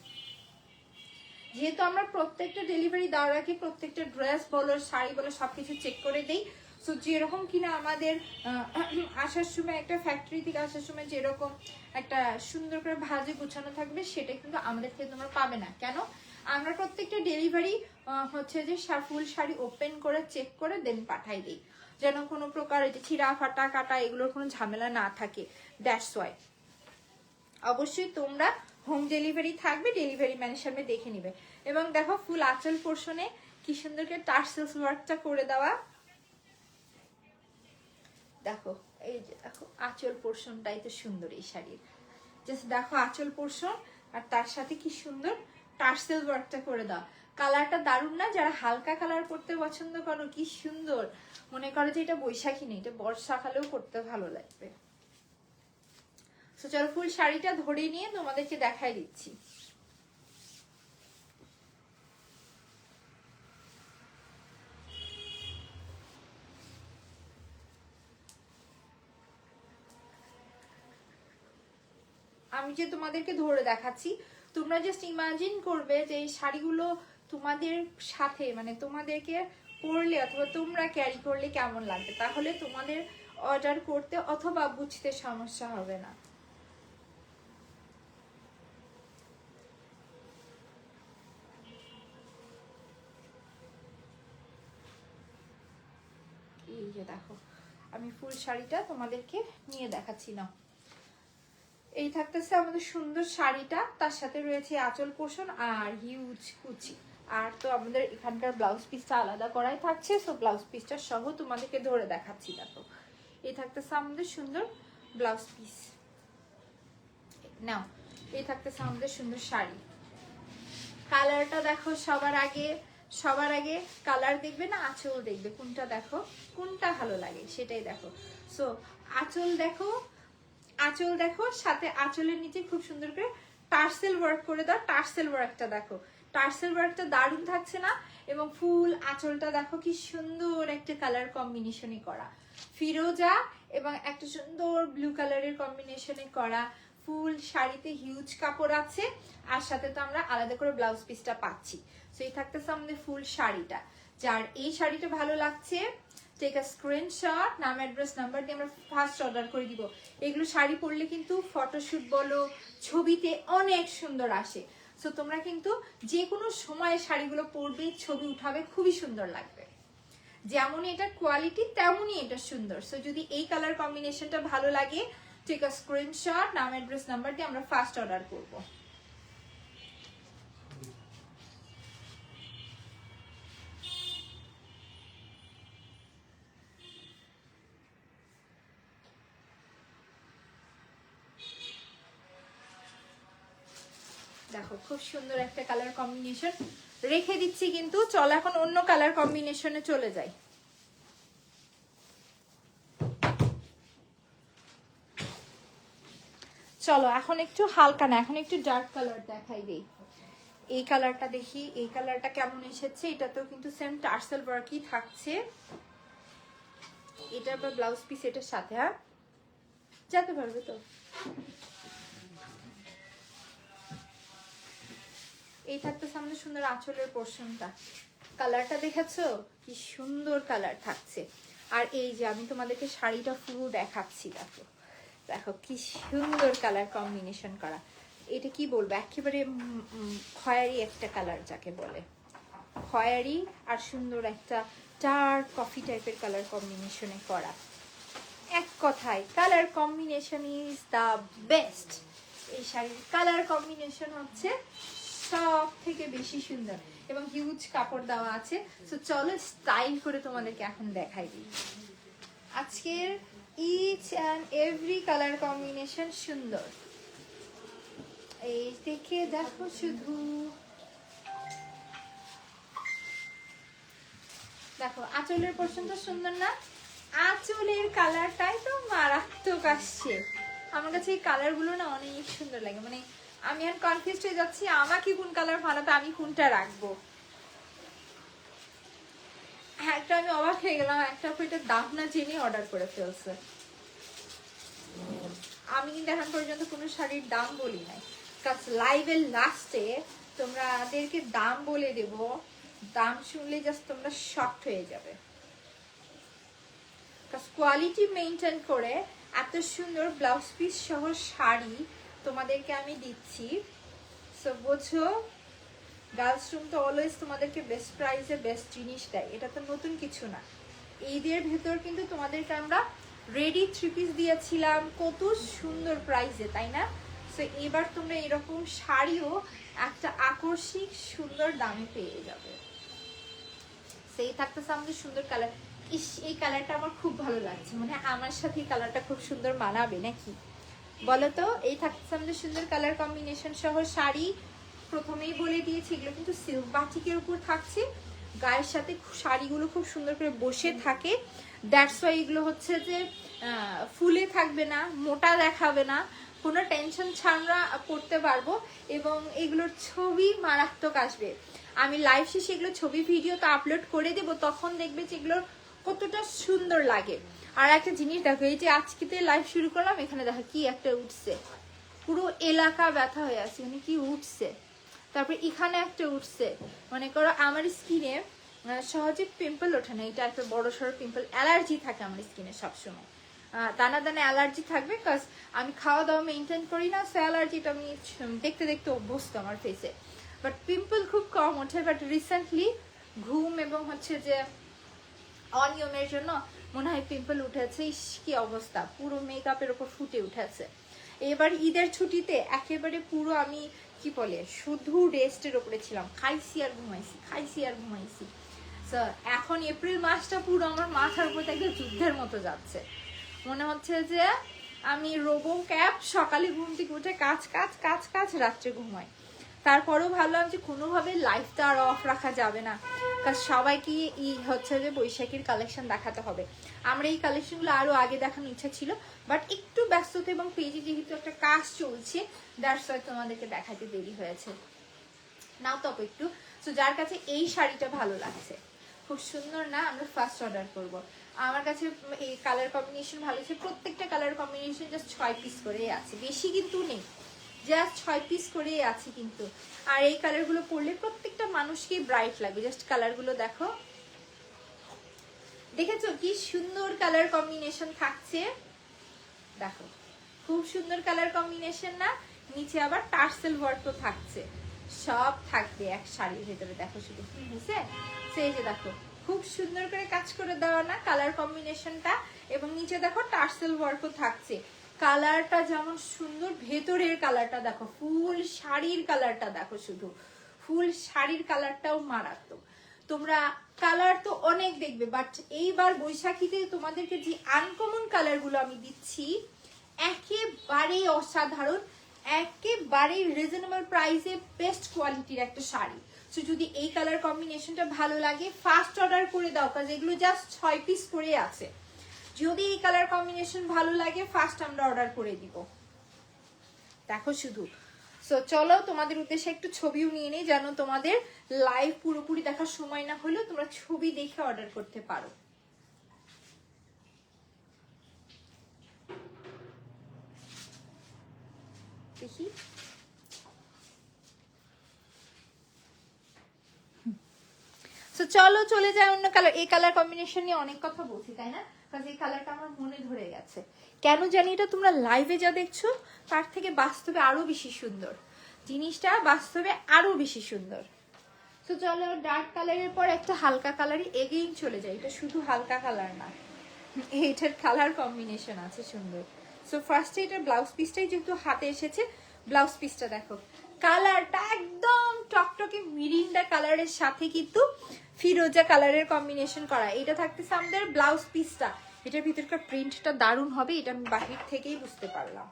যেহেতু আমরা প্রত্যেকটা ডেলিভারি দেওয়ার আগে প্রত্যেকটা ড্রেস বলো শাড়ি বলো সবকিছু চেক করে দেই। সো যেরকম কিনা আমাদের আসার সময় একটা ফ্যাক্টরি থেকে আসার সময় যেরকম একটা সুন্দর করে ভাজে গুছানো থাকবে, সেটা কিন্তু আমাদের থেকে তোমরা পাবে না। কেন? আমরা প্রত্যেকটা ডেলিভারি হচ্ছে যে ফুল শাড়ি ওপেন করে চেক করে দেন পাঠাই দিই, যেন কোনো প্রকার যে ছিঁড়া ফাটা কাটা এগুলোর কোনো ঝামেলা না থাকে। দ্যাটস ওয়াই অবশ্যই তোমরা হোম ডেলিভারি থাকবে, ডেলিভারি ম্যানের সামনে দেখে নিবে। এবং দেখো ফুল আঁচল পোর্শনে কি সুন্দর করে টার্সেলস ওয়ার্কটা করে দেওয়া। দেখো এই যে দেখো আঁচল পোর্শনটাই তো সুন্দর এই শাড়ির। জাস্ট দেখো আঁচল পোর্শন, আর তার সাথে কি সুন্দর টার্সেল ওয়ার্কটা করে দাও। কালারটা দারুণ না? যারা হালকা কালার করতে পছন্দ করো, কি সুন্দর। মনে করো যে এটা বৈশাখী নেই, এটা বর্ষাকালেও করতে ভালো লাগবে। তো চলো ফুল শাড়িটা ধরে নিয়ে তোমাদেরকে দেখাই দিচ্ছি। আমি যে তোমাদেরকে ধরে দেখাচ্ছি, তোমরা জাস্ট ইমাজিন করবে যে এই শাড়িগুলো তোমাদের সাথে মানে তোমাদেরকে পরলে অথবা তোমরা ক্যারি করলে কেমন লাগবে, তাহলে তোমাদের অর্ডার করতে অথবা বুঝতে সমস্যা হবে না। এই যে দেখো আমি ফুল শাড়িটা তোমাদেরকে নিয়ে দেখাচ্ছি না। এই থাকতেছে আমাদের সুন্দর শাড়িটা, তার সাথে রয়েছে আঁচল পোষণ আর হিউজ কুচি। আর তো আমাদের এখানকার ব্লাউজ পিসটা আলাদা করাই থাকছে, সো ব্লাউজ পিসটা সহ তোমাদেরকে ধরে দেখাচ্ছি। দেখো এই থাকতেছে আমাদের সুন্দর ব্লাউজ পিস, নাও এই থাকতেছে আমাদের সুন্দর শাড়ি। কালারটা দেখো, সবার আগে কালার দেখবে না আঁচল দেখবে, কোনটা দেখো কোনটা ভালো লাগে সেটাই দেখো। সো আঁচল দেখো, সাথে আঁচলের নিচে খুব সুন্দর করে টার্সেল ওয়ার্ক করে দাও। টার্সেল ওয়ার্কটা দেখো, টার্সেল ওয়ার্কটা দারুণ থাকছে না? এবং ফুল আঁচলটা দেখো কি সুন্দর একটা কালার কম্বিনেশনে করা, ফিরোজা এবং একটা সুন্দর ব্লু কালারের কম্বিনেশনে করা। ফুল শাড়িতে হিউজ কাপড় আছে, আর সাথে তো আমরা আলাদা করে ব্লাউজ পিসটা পাচ্ছি। সো এই থাকতেছে আমাদের ফুল শাড়িটা। যার এই শাড়িটা ভালো লাগছে টেক আ স্ক্রিনশট, নাম অ্যাড্রেস নাম্বার দিয়ে আমরা ফার্স্ট অর্ডার করে দিব। এগুলো শাড়ি পরলে কিন্তু ফটোশুট বলো ছবিতে অনেক সুন্দর আসে। সো তোমরা কিন্তু যে কোনো সময় শাড়িগুলো পরবে, ছবি উঠাবে, খুবই সুন্দর লাগবে। যেমনই এটা কোয়ালিটি তেমনই এটা সুন্দর। সো যদি এই কালার কম্বিনেশনটা ভালো লাগে টেক আ স্ক্রিনশট, নাম অ্যাড্রেস নাম্বার দিয়ে আমরা ফার্স্ট অর্ডার করব। দেখো খুব সুন্দর একটা কালার কম্বিনেশন রেখে দিচ্ছি, কিন্তু চলো এখন অন্য কালার কম্বিনেশনে চলে যাই। চলো এখন একটু হালকা না, এখন একটু ডার্ক কালার দেখাই দেই। এই কালারটা দেখি, এই কালারটা কেমন এসেছে। এটাতেও কিন্তু সেম টার্সেল ওয়ার্কই থাকছে। এটা বা ব্লাউজ পিস এটার সাথে, হ্যাঁ যেতে পারবে তো। এই থাকতেছে আমাদের সুন্দর আঁচলের পোর্শনটা। কালারটা দেখেছো কি সুন্দর কালার থাকছে। আর এই যে আমি তোমাদেরকে শাড়িটা পুরো দেখাচ্ছি, দেখো দেখো কি সুন্দর কালার কম্বিনেশন করা। এটা কি বলবো, একেবারে খয়েরি একটা কালার যাকে বলে, খয়েরি আর সুন্দর একটা ডার্ক কফি টাইপের কালার কম্বিনেশনে করা। এক কথায় colour combination is the best. এই শাড়ির কালার কম্বিনেশন হচ্ছে সব থেকে বেশি সুন্দর এবং হিউজ কাপড় দেওয়া আছে। তো চলো স্টাইল করে তোমাদেরকে এখন দেখাই দিই। আজকের each and every colour combination সুন্দর। এই দেখে দেখো শুধু, দেখো আঁচলের পোর্শনটা সুন্দর না? আঁচলের কালারটাই তো মারাত্মক আসছে আমার কাছে। এই কালারগুলো না অনেক সুন্দর লাগে, মানে আমি এখন কনফিউজ হয়ে যাচ্ছি আমাকে কোন কালার ভালো, আমি কোনটা রাখবো। একটা আমি অবাক হয়ে গেলাম, একটা এটার দাম না জেনে অর্ডার করে ফেলছে। আমি কিন্তু এখন পর্যন্ত কোনো শাড়ির দাম বলি নাই, কারণ লাইভের লাস্টে তোমাদেরকে দাম বলে দেব, দাম শুনলে জাস্ট তোমরা শকড হয়ে যাবে। কোয়ালিটি মেনটেন করে এত সুন্দর ব্লাউজ পিস সহ শাড়ি তোমাদেরকে আমি দিচ্ছি। সো বোঝো, গার্লস রুম তো অলওয়েজ তোমাদেরকে বেস্ট প্রাইসে বেস্ট জিনিস দেয়, এটা তো নতুন কিছু না। ঈদের ভেতর কিন্তু তোমাদেরকে আমরা রেডি থ্রি পিস দিয়েছিলাম কত সুন্দর প্রাইসে, তাই না? সো এবার তোমরা এরকম শাড়িও একটা আকর্ষিক সুন্দর দামে পেয়ে যাবে। সেই থাকতেছে আমাদের সুন্দর কালার। ইস, এই কালারটা আমার খুব ভালো লাগছে, মানে আমার সাথে এই কালারটা খুব সুন্দর মানাবে নাকি বলো তো? এই থাকতেছে আমাদের সুন্দর কালার কম্বিনেশন সহ শাড়ি। প্রথমেই বলে দিয়েছি এগুলো কিন্তু সিল্ক বাটিকের উপর থাকছে, গায়ের সাথে শাড়িগুলো খুব সুন্দর করে বসে থাকে। দ্যাটস ওয়াই এগুলো হচ্ছে যে ফুলে থাকবে না, মোটা দেখাবে না, কোনো টেনশন ছাড়া পড়তে পারবো এবং এগুলোর ছবি মারাত্মক আসবে। আমি লাইভ শেষে এগুলো ছবি ভিডিও তো আপলোড করে দেব, তখন দেখবে যে এগুলোর কতটা সুন্দর লাগে। আর একটা জিনিস দেখো, এই যে আজকেতে লাইভ শুরু করলাম, এখানে দেখো কি একটা উঠছে, পুরো এলাকা ব্যথা হয়ে আছে, মানে কি উঠছে। তারপর এখানে একটা উঠছে, মনে করো আমার স্কিনে সহজে পিম্পল ওঠে না, এটা একটা বড় সড়ো পিম্পল, অ্যালার্জি থাকে আমার স্কিনে সবসময়, দানা দানা অ্যালার্জি থাকবে, কাজ আমি খাওয়া দাওয়া মেনটেন করি না, সো অ্যালার্জিটা আমি দেখতে দেখতে অভ্যস্ত আমার ফেসে। বাট পিম্পল খুব কম ওঠে, বাট রিসেন্টলি ঘুম এবং হচ্ছে যে অনিয়মের জন্য মনে হয় পিম্পল উঠেছে। ইস কি অবস্থা, পুরো মেকআপের ওপর ফুটে উঠেছে। এবার ঈদের ছুটিতে একেবারে পুরো আমি কি বলে শুধু রেস্টের ওপরে ছিলাম, খাইছি আর ঘুমাইছি, খাইছি আর ঘুমাইছি। সো এখন এপ্রিল মাসটা পুরো আমার মাথার উপর একদম যুদ্ধের মতো যাচ্ছে, মনে হচ্ছে যে আমি রোবো ক্যাপ, সকালে ঘুম থেকে উঠে কাজ কাজ কাজ কাজ, রাত্রে ঘুমাই। তারপরেও ভাবলাম যে কোনোভাবে লাইফটা আর অফ রাখা যাবে না, কারণ সবাইকে হচ্ছে যে বৈশাখীর কালেকশন দেখাতে হবে। আমরা এই কালেকশনগুলো আরো আগে দেখানোর ইচ্ছা ছিল, বাট একটু ব্যস্ততা এবং পেজে যেহেতু একটা কাজ চলছে, দ্যাটস ওয়াই তোমাদেরকে দেখাতে দেরি হয়েছে। নাও তো একটু, তো যার কাছে এই শাড়িটা ভালো লাগছে, খুব সুন্দর না, আমরা ফার্স্ট অর্ডার করব। আমার কাছে এই কালার কম্বিনেশন ভালো আছে, প্রত্যেকটা কালার কম্বিনেশন জাস্ট 6 পিস করেই আছে, বেশি কিন্তু নেই, জাস্ট 6 পিস করেই আছে কিন্তু। আর এই কালারগুলো পরলে প্রত্যেকটা মানুষকেই ব্রাইট লাগবে। জাস্ট কালারগুলো দেখো, দেখেছো কি সুন্দর কালার কম্বিনেশন থাকছে, দেখো খুব সুন্দর কালার কম্বিনেশন না, নিচে আবার টার্সেল ওয়ার্কও থাকছে, সব থাকবে এক শাড়ির ভেতরে। দেখো শুধু কি হয়েছে, সেই যে দেখো খুব সুন্দর করে কাজ করে দেওয়া না কালার কম্বিনেশনটা, এবং নিচে দেখো টার্সেল ওয়ার্কও থাকছে। কালারটা যেমন সুন্দর, ভেতরের কালারটা দেখো, ফুল শাড়ির কালারটা দেখো, শুধু ফুল শাড়ির কালারটাও মারাত্মক। তোমরা কালার তো অনেক দেখবে, বাট এইবার বৈশাখীতে তোমাদেরকে যে আনকমন কালারগুলো আমি দিচ্ছি একেবারেই অসাধারণ, একেবারেই রিজনেবল প্রাইসে বেস্ট কোয়ালিটির একটা শাড়ি। সো যদি এই কালার কম্বিনেশনটা ভালো লাগে ফার্স্ট অর্ডার করে দাও, কারণ এগুলো জাস্ট 6 পিস করে আছে। যদি এই কালার কম্বিনেশন ভালো লাগে ফার্স্ট আমরা অর্ডার করে দিব। দেখো শুধু, সো চলো তোমাদের উদ্দেশ্যে একটু ছবিও নিয়ে নিই, যেন তোমাদের লাইভ পুরোপুরি দেখার সময় না হলেও তোমরা ছবি দেখে অর্ডার করতে পারো। দেখি সো চলো চলে যায় অন্য কালার। এই কালার কম্বিনেশন নিয়ে অনেক কথা বলছি তাই না, কারণ এই কালারটা আমার মনে ধরে গেছে, কেন জানি এটা তোমরা লাইভে যা দেখছো তার থেকে বাস্তবে আরো বেশি সুন্দর, জিনিসটা বাস্তবে আরো বেশি সুন্দর। তো চলো ডার্ক কালারের পর একটা হালকা কালারই এগেইন চলে যায়, এটা শুধু হালকা কালার না, এইটার কালার কম্বিনেশন আছে সুন্দর। সো ফার্স্টে এটার ব্লাউজ পিসটাই যেহেতু হাতে এসেছে, ব্লাউজ পিসটা দেখো, কালারটা একদম টকটকে মিরিন্ডা কালারের সাথে কিন্তু ফিরোজা কালারের কম্বিনেশন করা। এটা থাকতেছে আমাদের ব্লাউজ পিসটা, এটার ভিতরকার প্রিন্টটা দারুণ হবে, এটা আমি বাহির থেকেই বুঝতে পারলাম।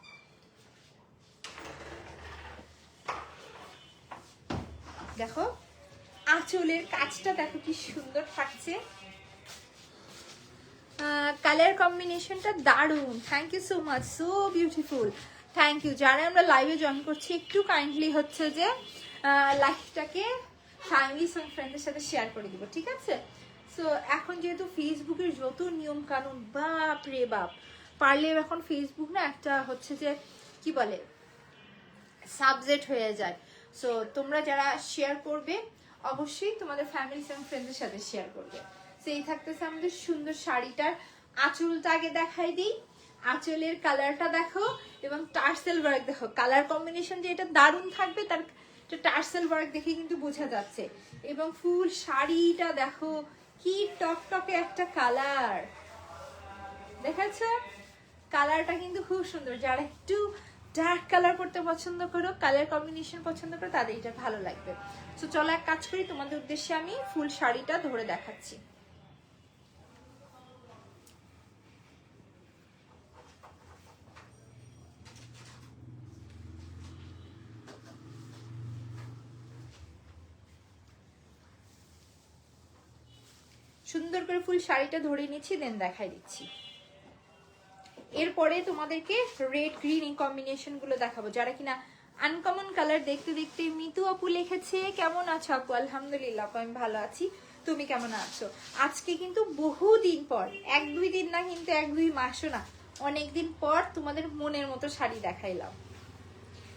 দেখো আঁচলের কাজটা দেখো কি সুন্দর থাকছে, কালার কম্বিনেশনটা দারুণ। Thank you so much, so beautiful, thank you. যারা আমরা লাইভে জয়েন করছি একটু কাইন্ডলি হচ্ছে যে লাইভটাকে ফ্যামিলি ফ্রেন্ডের সাথে শেয়ার করে দিব, ঠিক আছে? সো এখন যেহেতু ফেসবুকের যত নিয়ম কানুন, বাপ রে বাপ, পারলে এখন ফেসবুক না একটা হচ্ছে যে কি বলে সাবজেক্ট হয়ে যায়। সো তোমরা যারা শেয়ার করবে অবশ্যই তোমাদের ফ্যামিলি এবং ফ্রেন্ডের সাথে শেয়ার করবে। সেই থাকতেছে আমাদের সুন্দর শাড়িটার আঁচলটা আগে দেখাই দিই, আঁচলের কালারটা দেখো এবং টার্সেল ওয়ার্ক দেখো, কালার কম্বিনেশন যে এটা দারুণ থাকবে তার টার্সেল ওয়ার্ক দেখে কিন্তু বোঝা যাচ্ছে। এবং ফুল শাড়িটা দেখো কি টকটকে একটা কালার, দেখাচ্ছে কালারটা কিন্তু খুব সুন্দর। যারা একটু ডার্ক কালার পড়তে পছন্দ করো, কালার কম্বিনেশন পছন্দ করো, তাদের এটা ভালো লাগবে। তো চলো এক কাজ করি, তোমাদের উদ্দেশ্যে আমি ফুল শাড়িটা ধরে দেখাচ্ছি। সুন্দর করে ফুল শাড়িটা ধরে নিচ্ছি, দেন দেখাই দিচ্ছি। এরপরে তোমাদেরকে রেড গ্রিন এই কম্বিনেশন গুলো দেখাবো, যারা কিনা আনকমন কালার দেখতে দেখতে। মিতু আপু লিখেছে কেমন আছো আপু? আলহামদুলিল্লাহ আপু আমি ভালো আছি, তুমি কেমন আছো? আজকে কিন্তু বহুদিন পর, 1-2 দিন না, কিন্তু 1-2 মাসও না, অনেকদিন পর তোমাদের মনের মতো শাড়ি দেখাইলাম।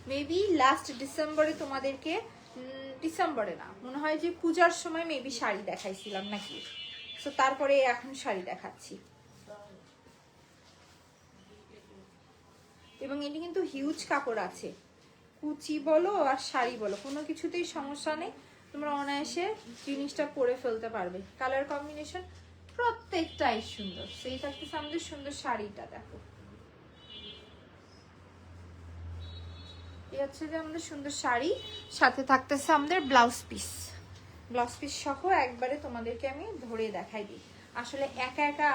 মেবি লাস্ট ডিসেম্বরে তোমাদেরকে ডিসেম্বরে না, মনে হয় যে পূজার সময় মেবি শাড়ি দেখাইছিলাম নাকি, তো তারপরে এখন শাড়ি দেখাচ্ছি। এবং এটি কিন্তু হিউজ কাপড় আছে, কুচি বলো আর শাড়ি বলো কোনো কিছুতেই সমস্যা নেই, তোমরা অনায়াসে জিনিসটা পরে ফেলতে পারবে। কালার কম্বিনেশন প্রত্যেকটাই সুন্দর। সেই থাকতেছে আমাদের সুন্দর শাড়িটা, দেখো এই হচ্ছে যে আমাদের সুন্দর শাড়ি, সাথে থাকতেছে আমাদের ব্লাউজ পিস। ব্লাউজ পিস সহ একবারে তোমাদেরকে আমি ধরে দেখাই দিই। আসলে একা একা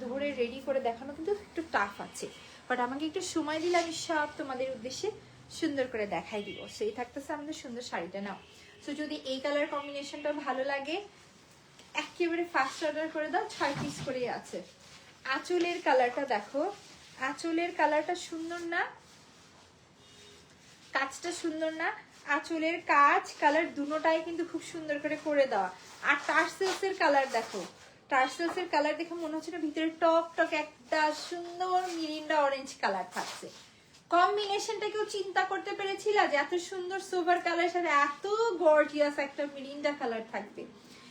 ধরে রেডি করে দেখানো কিন্তু একটু টাফ আছে, বাট আমাকে একটু সময় দিলে আমি সব তোমাদের উদ্দেশ্যে সুন্দর করে দেখাই দিব। সেই থাকতেছে আমাদের সুন্দর শাড়িটা। নাও, সো যদি এই কালার কম্বিনেশনটা ভালো লাগে একেবারে ফার্স্ট অর্ডার করে দাও, 6 পিস করেই আছে। আঁচলের কালারটা দেখো, আঁচলের কালারটা সুন্দর না, কাজটা সুন্দর না, আঁচলের কাজ কালার দুটোটাই কিন্তু খুব সুন্দর করে দেওয়া। আর টার্সেলসের কালার দেখো, টার্সেলসের কালার দেখে মনে হচ্ছে না ভিতরে টক টক একটা সুন্দর মিরিন্ডা অরেঞ্জ কালার থাকছে। কম্বিনেশনটা কেউ চিন্তা করতে পেরেছিল যে এত সুন্দর সোভার কালারের সাথে এত গর্জিয়াস একটা মিরিন্ডা কালার থাকবে?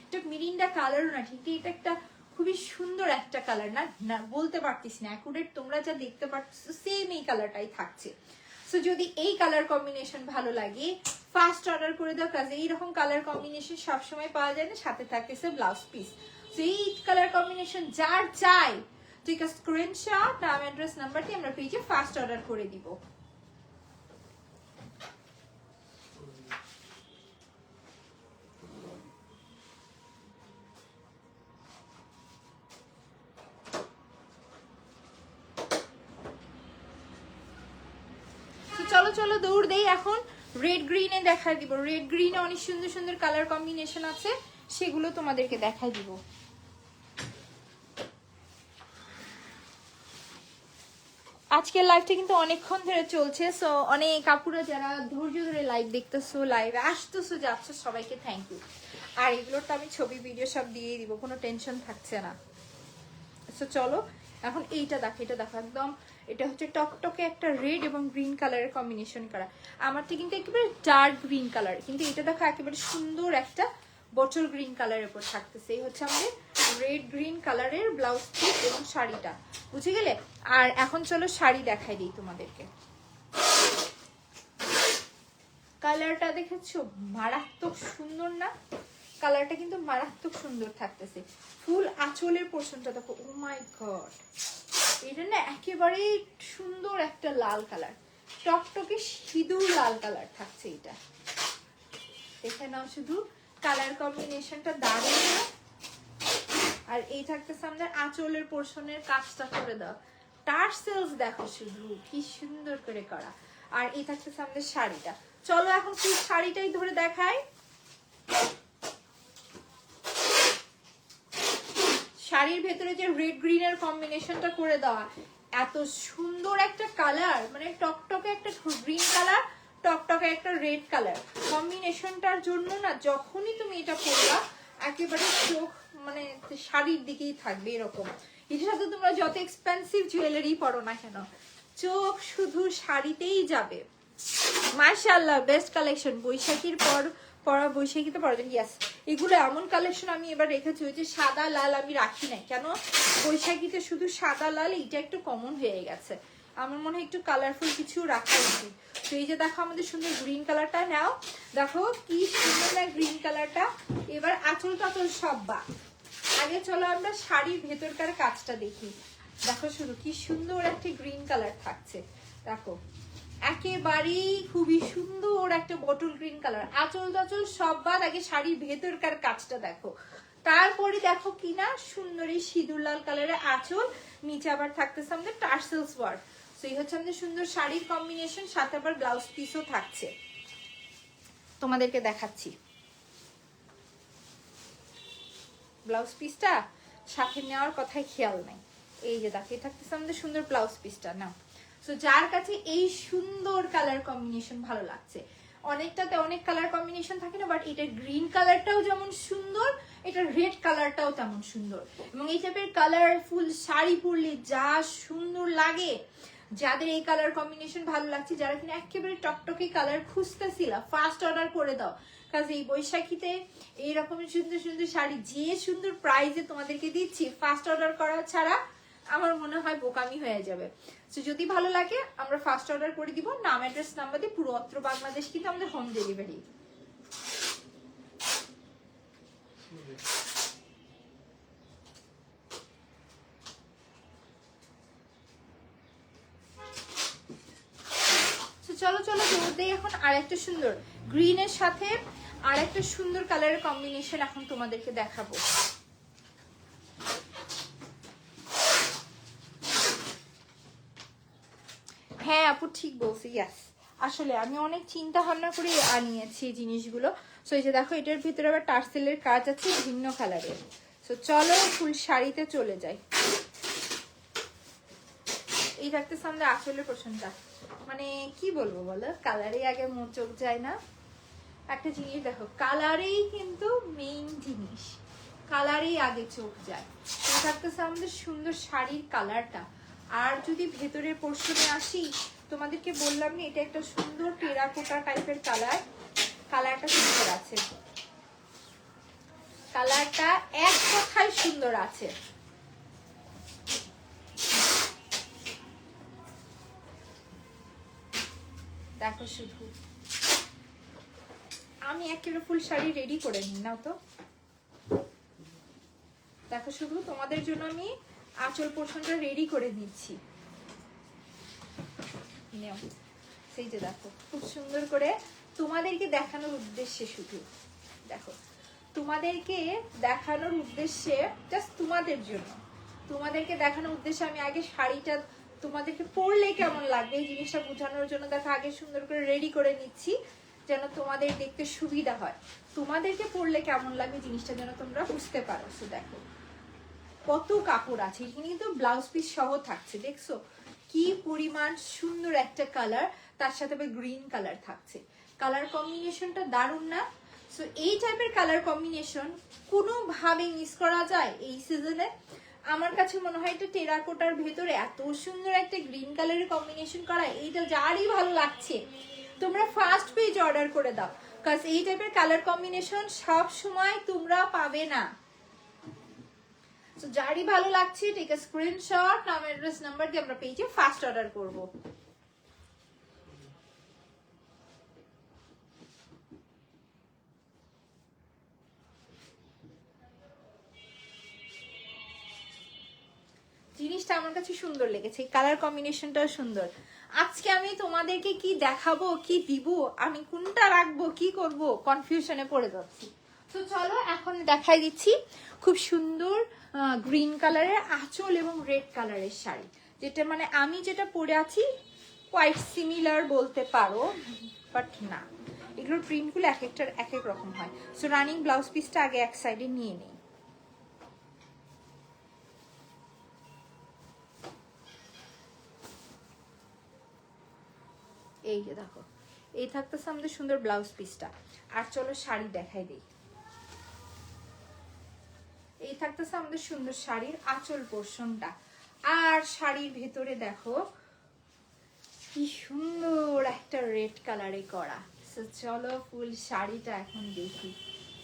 এটা মিরিন্ডা কালারও না ঠিক, এটা একটা খুবই সুন্দর একটা কালার না, না বলতে পারতিস না, অ্যাকুরেট তোমরা যা দেখতে পাচ্ছ সেম এই কালারটাই থাকছে। সো যদি এই কালার কম্বিনেশন ভালো লাগে ফার্স্ট অর্ডার করে দাও, কাজে এইরকম কালার কম্বিনেশন সবসময় পাওয়া যায় না, সাথে থাকতেছে ব্লাউজ পিস। সো এই কালার কম্বিনেশন যার চাই ঠিক আছে, স্ক্রিনশট নাম অ্যাড্রেস নাম্বারটি আমরা পেজে ফার্স্ট অর্ডার করে দিব। চলো চলো দৌড় দেই, এখন রেড গ্রিনে দেখাই দিব। রেড গ্রিনে অনেক সুন্দর সুন্দর কালার কম্বিনেশন আছে, সেগুলো তোমাদেরকে দেখাই দিব। আজকের লাইভটা কিন্তু অনেকক্ষণ ধরে চলছে, সো অনেক আপুরা যারা ধৈর্য ধরে লাইভ দেখতেছো, লাইভে আসতেছো যাচ্ছ, সবাইকে থ্যাংক ইউ। আর এগুলোর তো আমি ছবি ভিডিও সব দিয়ে দিব, কোনো টেনশন থাকছে না। সো চলো এখন এইটা দেখো, এটা দেখো একদম, এটা হচ্ছে টকটকে একটা রেড এবং গ্রিন কালারের কম্বিনেশন করা। আমারটা কিন্তু একেবারে ডার্ক গ্রিন কালার, কিন্তু এটা দেখো একেবারে সুন্দর একটা বটল গ্রিন কালারের উপর থাকতেছে। এই হচ্ছে আমাদের রেড গ্রিন কালারের ব্লাউজ পিস এবং শাড়িটা, বুঝে গেলে? আর এখন চলো শাড়ি দেখাই দিই তোমাদেরকে। কালারটা দেখেছো মারাত্মক সুন্দর না? কালারটা কিন্তু মারাত্মক সুন্দর থাকতেছে। ফুল আঁচলের পোর্শনটা দেখো, ও মাই গড, এটা না একেবারে সুন্দর একটা লাল কালার, টকটকে সিঁদুর লাল কালার থাকছে এটা। দেখে নাও শুধু কালার কম্বিনেশনটা দারুণ। আর এই থাকতেছে আমাদের আঁচলের পোর্শনের কাজটা করে দাও, টার্সেলস দেখো শুধু কি সুন্দর করে করা। আর এই থাকতেছে আমাদের শাড়িটা। চলো এখন কি শাড়িটাই ধরে দেখাই। শাড়ির ভেতরে যে রেড গ্রিনের কম্বিনেশনটা করে দেওয়া, এত সুন্দর একটা কালার, মানে টকটকে একটা গ্রিন কালার, টকটকে একটা রেড কালার কম্বিনেশনটার জন্য না যখনই তুমি এটা পরবা একেবারে চোখ মানে শাড়ির দিকেই থাকবে এরকম। এটার সাথে তোমরা যত এক্সপেন্সিভ জুয়েলারি পরো না কেন, চোখ শুধু শাড়িতেই যাবে। মাশাআল্লাহ, বেস্ট কালেকশন। বৈশাখীর পর পরা, বৈশাখীতে পরা যায়। ইয়াস, এগুলো এমন কালেকশন আমি এবার রেখেছি, ওই যে সাদা লাল আমি রাখি নাই কেন, বৈশাখীতে শুধু সাদা লাল এইটা একটু কমন হয়ে গেছে, আমার মনে হয় একটু কালারফুল কিছু রাখা উচিত। তো এই যে দেখো আমাদের সুন্দর গ্রিন কালারটা, নাও দেখো কি সুন্দর না গ্রিন কালারটা। এবার আঁচল টাচল সব বা, আগে চলো আমরা শাড়ির ভেতরকার কাজটা দেখি। দেখো শুধু কি সুন্দর একটা গ্রিন কালার থাকছে, দেখো একেবারেই খুবই সুন্দর একটা বটল গ্রিন কালার। আঁচল টাচল সব বাদ, আগে শাড়ির ভেতরকার কাজটা দেখো, তারপরে দেখো কিনা সুন্দর এই সিঁদুর লাল কালারের আঁচল, নিচে আবার থাকতেছে আমাদের টার্সেলস ওয়ার্ক। তো এই হচ্ছে আমাদের সুন্দর শাড়ির কম্বিনেশন, সাথে আবার ব্লাউজ পিসও থাকছে, তোমাদেরকে দেখাচ্ছি। ব্লাউজ পিসটা সাথে নেওয়ার কথাই খেয়াল নাই, এই যে দেখো থাকতেছে আমাদের সুন্দর ব্লাউজ পিসটা। নাও, সো যার কাছে এই সুন্দর কালার কম্বিনেশন ভালো লাগছে, অনেকটাতে অনেক কালার কম্বিনেশন থাকে না, বাট এটা গ্রিন কালারটাও যেমন সুন্দর, এটা রেড কালারটাও তেমন সুন্দর। এবং এই টাইপের কালারফুল শাড়ি পরলে যা সুন্দর লাগে, যাদের এই কালার কম্বিনেশন ভালো লাগছে, যারা কিনা একেবারে টকটকে কালার খুঁজতেছিলা, ফার্স্ট অর্ডার করে দাও। কারণ এই বৈশাখীতে এইরকম সুন্দর সুন্দর শাড়ি যে সুন্দর প্রাইসে তোমাদেরকে দিচ্ছি, ফার্স্ট অর্ডার করা ছাড়া আমার মনে হয় বোকামি হয়ে যাবে। তো যদি ভালো লাগে আমরা ফার্স্ট অর্ডার করে দিব, নাম অ্যাড্রেস নাম্বার দিয়ে পুরো অত্র বাংলাদেশ কিন্তু আমাদের হোম ডেলিভারি। চলো চলো দৌড় এখন আরেকটা সুন্দর গ্রিনের সাথে আরেকটা সুন্দর কালারের কম্বিনেশন এখন তোমাদেরকে দেখাবো। হ্যাঁ আপু ঠিক বলছি, ইয়াস আসলে আমি অনেক চিন্তা ভাবনা করে আনিয়েছি এই জিনিসগুলো। সো এই যে দেখো এটার ভিতরে আবার টার্সেলের কাজ আছে ভিন্ন কালারের। সো চলো ফুল শাড়িতে চলে যাই। এই থাকতেছে আমাদের আসলের পোর্শনটা, মানে কি বলবো বলো, কালারেই আগে মোর চোখ যায় না। একটা জিনিস দেখো, কালারেই কিন্তু মেইন জিনিস, কালারেই আগে চোখ যায়। এই থাকতেছে আমাদের সুন্দর শাড়ির কালারটা। আর যদি ভেতরের পোর্শনে আসি, তোমাদেরকে বললাম না এটা একটা সুন্দর টেরাকোটা টাইপের কালার। কালারটা সুন্দর আছে, কালারটা এক কথায় সুন্দর আছে। দেখো শুধু আমি 1 কিলো ফুল শাড়ি রেডি করে নিই নাও তো। দেখো শুধু তোমাদের জন্য আমি আঁচল পোর্শনটা রেডি করে নিচ্ছি। সেই যে দেখো খুব সুন্দর করে তোমাদেরকে দেখানোর উদ্দেশ্যে, শুধু দেখো তোমাদেরকে দেখানোর উদ্দেশ্যে, জাস্ট তোমাদের জন্য, তোমাদেরকে দেখানোর উদ্দেশ্যে আমি আগে শাড়িটা তোমাদেরকে পরলে কেমন লাগবে এই জিনিসটা বোঝানোর জন্য দেখো আগে সুন্দর করে রেডি করে নিচ্ছি, যেন তোমাদের দেখতে সুবিধা হয়। তোমাদেরকে পরলে কেমন লাগবে জিনিসটা যেন তোমরা বুঝতে পারো। তো দেখো কত কাপড় আছে, এখানে কিন্তু ব্লাউজ পিস সহ থাকছে, দেখছো কি পরিমাণ সুন্দর একটা কালার, তার সাথে গ্রিন কালার থাকছে। কালার কম্বিনেশনটা দারুণ না? সো এই টাইপের কালার কম্বিনেশন কোনোভাবেই মিস করা যায় এই সিজনে? আমার কাছে মনে হয় এটা টেরাকোটার ভেতরে এত সুন্দর একটা গ্রিন কালারের কম্বিনেশন করা, এইটা যারই ভালো লাগছে তোমরা ফার্স্ট পেজ অর্ডার করে দাও, কারণ এই টাইপের কালার কম্বিনেশন সব সময় তোমরা পাবে না। তো যারই ভালো লাগছে টেক আ স্ক্রিনশট, নাম অ্যাড্রেস নাম্বার দিয়ে আমরা পেজে ফার্স্ট অর্ডার করব। জিনিসটা আমার কাছে সুন্দর লেগেছে, কালার কম্বিনেশনটাও সুন্দর। আজকে আমি তোমাদেরকে কি দেখাবো, কি দিব, আমি কোনটা রাখবো, কি করব, কনফিউশনে পড়ে যাচ্ছি। তো চলো এখন দেখাই দিচ্ছি খুব সুন্দর গ্রিন কালারের আঁচল এবং রেড কালারের শাড়ি, যেটা মানে আমি যেটা পরে আছি কোয়াইট সিমিলার বলতে পারো, বাট না, এগুলোর প্রিন্টগুলো এক একটার এক এক রকম হয়। সো রানিং ব্লাউজ পিসটা আগে এক সাইডে নিয়ে নেই। এই যে দেখো এই থাকতেছে আমাদের সুন্দর ব্লাউজ পিসটা। আর চলো শাড়ি দেখাই দিই। এই থাকতেছে আমাদের সুন্দর শাড়ির আঁচল পোর্শনটা। আর শাড়ির ভেতরে দেখো কি সুন্দর একটা রেড কালারে করা। চলো ফুল শাড়িটা এখন দেখি,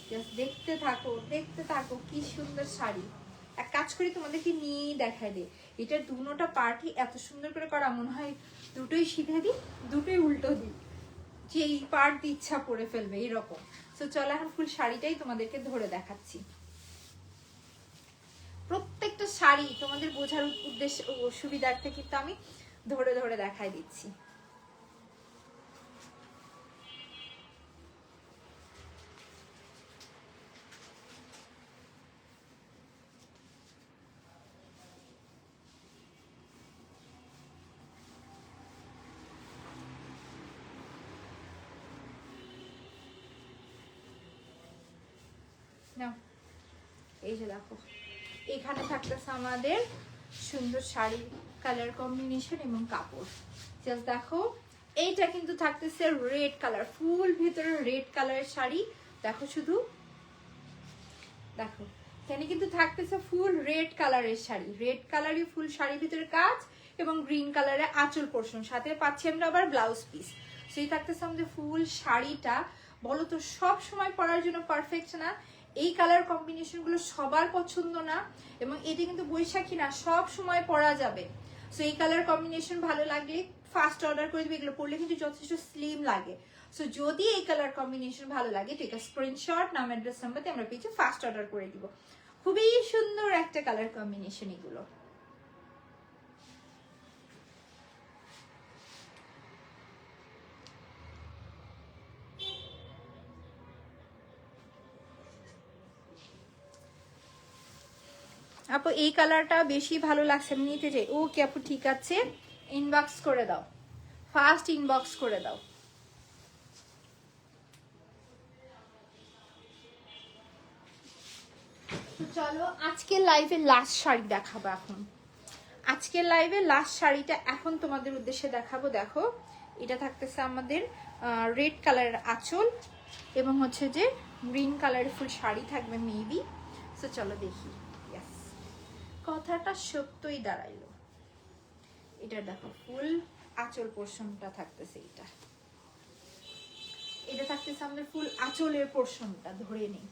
জাস্ট দেখতে থাকো দেখতে থাকো, কি সুন্দর শাড়ি। এক কাজ করি তোমাদেরকে নিয়েই দেখাই দিই, এটার দুটোটা পার্টই এত সুন্দর করে করা, মনে হয় দুটোই সিধে দিই দুটোই উল্টো দিই, যে এই পার্ট দিয়ে ইচ্ছা পরে ফেলবে এরকম। তো চলো এখন ফুল শাড়িটাই তোমাদেরকে ধরে দেখাচ্ছি। প্রত্যেকটা শাড়ি তোমাদের বোঝার উদ্দেশ্য সুবিধার্থে কিন্তু আমি ধরে ধরে দেখাই দিচ্ছি। নাও এই যে দেখো এখানে থাকতেছে আমাদের সুন্দর শাড়ির কালার কম্বিনেশন এবং কাপড়। জাস্ট দেখো এইটা কিন্তু থাকতেছে রেড কালার, ফুল ভিতরে রেড কালারের শাড়ি। দেখো শুধু দেখো এখানে কিন্তু থাকতেছে ফুল রেড কালারের শাড়ি, রেড কালারই ফুল শাড়ির ভিতরে কাজ এবং গ্রিন কালারের আঁচল পোর্শন, সাথে পাচ্ছি আমরা আবার ব্লাউজ পিস। সেই থাকতেছে আমাদের ফুল শাড়িটা। বলো তো সব সময় পরার জন্য পারফেক্ট না? এই কালার কম্বিনেশন গুলো সবার পছন্দ না, এবং এটি কিন্তু বৈশাখী না, সব সময় পরা যাবে। সো এই কালার কম্বিনেশন ভালো লাগলে ফার্স্ট অর্ডার করে দিবে। এগুলো পরলে কিন্তু যথেষ্ট স্লিম লাগে। সো যদি এই কালার কম্বিনেশন ভালো লাগে, ঠিক আছে, স্ক্রিনশট, নাম, অ্যাড্রেস নাম্বারতে আমরা পেজে ফার্স্ট অর্ডার করে দিব। খুবই সুন্দর একটা কালার কম্বিনেশন এগুলো। আপু এই কালারটা বেশি ভালো লাগছে, আমি নিতে চাই। ওকে আপু ঠিক আছে, ইনবক্স করে দাও, ফার্স্ট ইনবক্স করে দাও। চলো আজকের লাইভে লাস্ট শাড়ি দেখাবো এখন। আজকের লাইভে লাস্ট শাড়িটা এখন তোমাদের উদ্দেশ্যে দেখাবো। দেখো এটা থাকতেছে আমাদের রেড কালারের আঁচল এবং হচ্ছে যে গ্রিন কালারের ফুল শাড়ি থাকবে মেবি। সো চলো দেখি। ইয়েস, কথাটা সত্যই দাঁড়াইলো। এটা দেখো ফুল আঁচল পোর্শনটা থাকতেছে, এটা থাকতেছে আমাদের ফুল আঁচলের পোর্শনটা, ধরে নেই।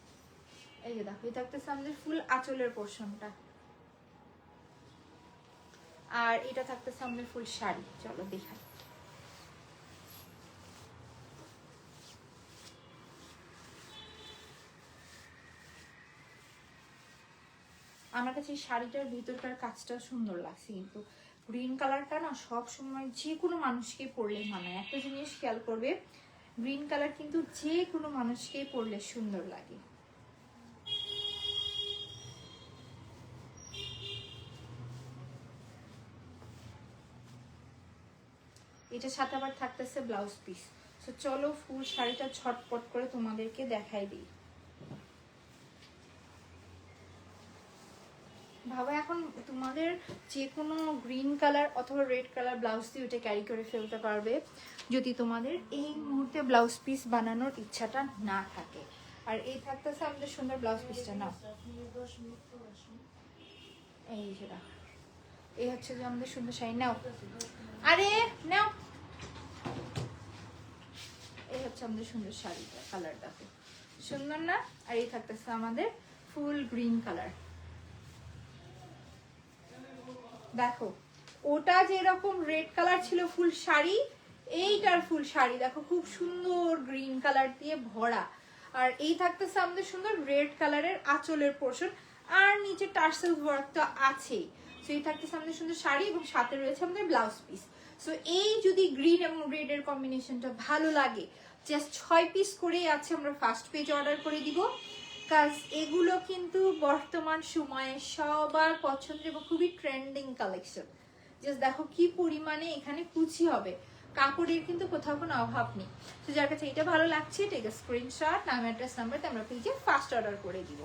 এই যে দেখো, এটা থাকতেছে আমাদের ফুল আঁচলের পোর্শনটা, আর এটা থাকতেছে আমাদের ফুল শাড়ি। চলো দেখাই। আমার কাছে এই শাড়িটার ভিতরকার কাজটা সুন্দর লাগছে, কিন্তু গ্রিন কালারটা না সব সময় যে কোনো মানুষকে পরলে মানায়। একটা জিনিস খেয়াল করবে, গ্রিন কালার কিন্তু যে কোনো মানুষকে পরলে সুন্দর লাগে। এটার সাথে আবার থাকতেছে ব্লাউজ পিস। তো চলো ফুল শাড়িটা ঝটপট করে তোমাদেরকে দেখাই দিই। ভাবো এখন তোমাদের যে কোনো গ্রিন কালার অথবা রেড কালার ব্লাউজ দিয়ে ওটা ক্যারি করে ফেলতে পারবে, যদি তোমাদের এই মুহূর্তে ব্লাউজ পিস বানানোর ইচ্ছাটা না থাকে। আর এই থাকতেছে আমাদের সুন্দর ব্লাউজ পিসটা। নাও এই যে দেখো, এই হচ্ছে যে আমাদের সুন্দর শাড়ি। নাও, আরে নাও, এই হচ্ছে আমাদের সুন্দর শাড়িটা। কালার দেখো সুন্দর না? আর এই থাকতেছে আমাদের ফুল গ্রিন কালার। দেখো ওটা যেরকম রেড কালার ছিল ফুল শাড়ি, এইটার ফুল শাড়ি দেখো খুব সুন্দর গ্রিন কালার দিয়ে ভরা। আর এই থাকতেছে আমাদের সুন্দর রেড কালারের আঁচলের পোর্শন, আর নিচে টার্সেল ওয়ার্ক তো আছেই। সো এই থাকতেছে আমাদের সুন্দর শাড়ি এবং সাথে রয়েছে আমাদের ব্লাউজ পিস। সো এই যদি গ্রিন এবং রেড এর কম্বিনেশনটা ভালো লাগে, জাস্ট 6 পিস করেই আছে, আমরা ফার্স্ট পেজ অর্ডার করে দিব। কাজ এগুলো কিন্তু বর্তমান সময়ে সবার পছন্দ এবং খুবই ট্রেন্ডিং কালেকশন। জাস্ট দেখো কি পরিমাণে এখানে কুচি হবে, কাপড়ের কিন্তু কোথাও কোনো অভাব নেই। তো যার কাছে এটা ভালো লাগছে, টেক আ স্ক্রিনশট, নাম, অ্যাড্রেস নাম্বারতে আমরা পেজে ফার্স্ট অর্ডার করে দিব।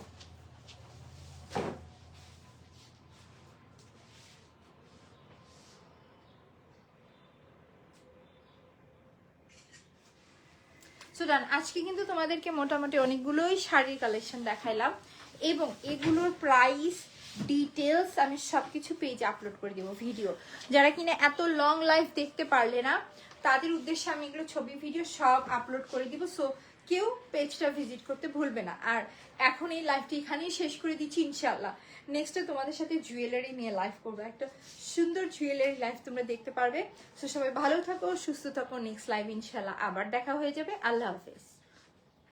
সো ডান, আজকে কিন্তু তোমাদেরকে মোটামুটি অনেকগুলোই শাড়ির কালেকশন দেখাইলাম, এবং এগুলোর প্রাইস ডিটেলস আমি সবকিছু পেজে আপলোড করে দেবো ভিডিও। যারা কিনা এত লং লাইফ দেখতে পারলে না, তাদের উদ্দেশ্যে আমি এগুলো ছবি ভিডিও সব আপলোড করে দিব। সো কেউ পেজটা ভিজিট করতে ভুলবে না। আর এখন এই লাইফটি এখানেই শেষ করে দিচ্ছি ইনশাআল্লাহ। নেক্সটে তোমাদের সাথে জুয়েলারি নিয়ে লাইভ করবো, একটা সুন্দর জুয়েলারি লাইভ তোমরা দেখতে পারবে। সো সবাই ভালো থাকো, সুস্থ থাকো। নেক্সট লাইভ ইনশাআল্লাহ আবার দেখা হয়ে যাবে। আল্লাহ হাফেজ।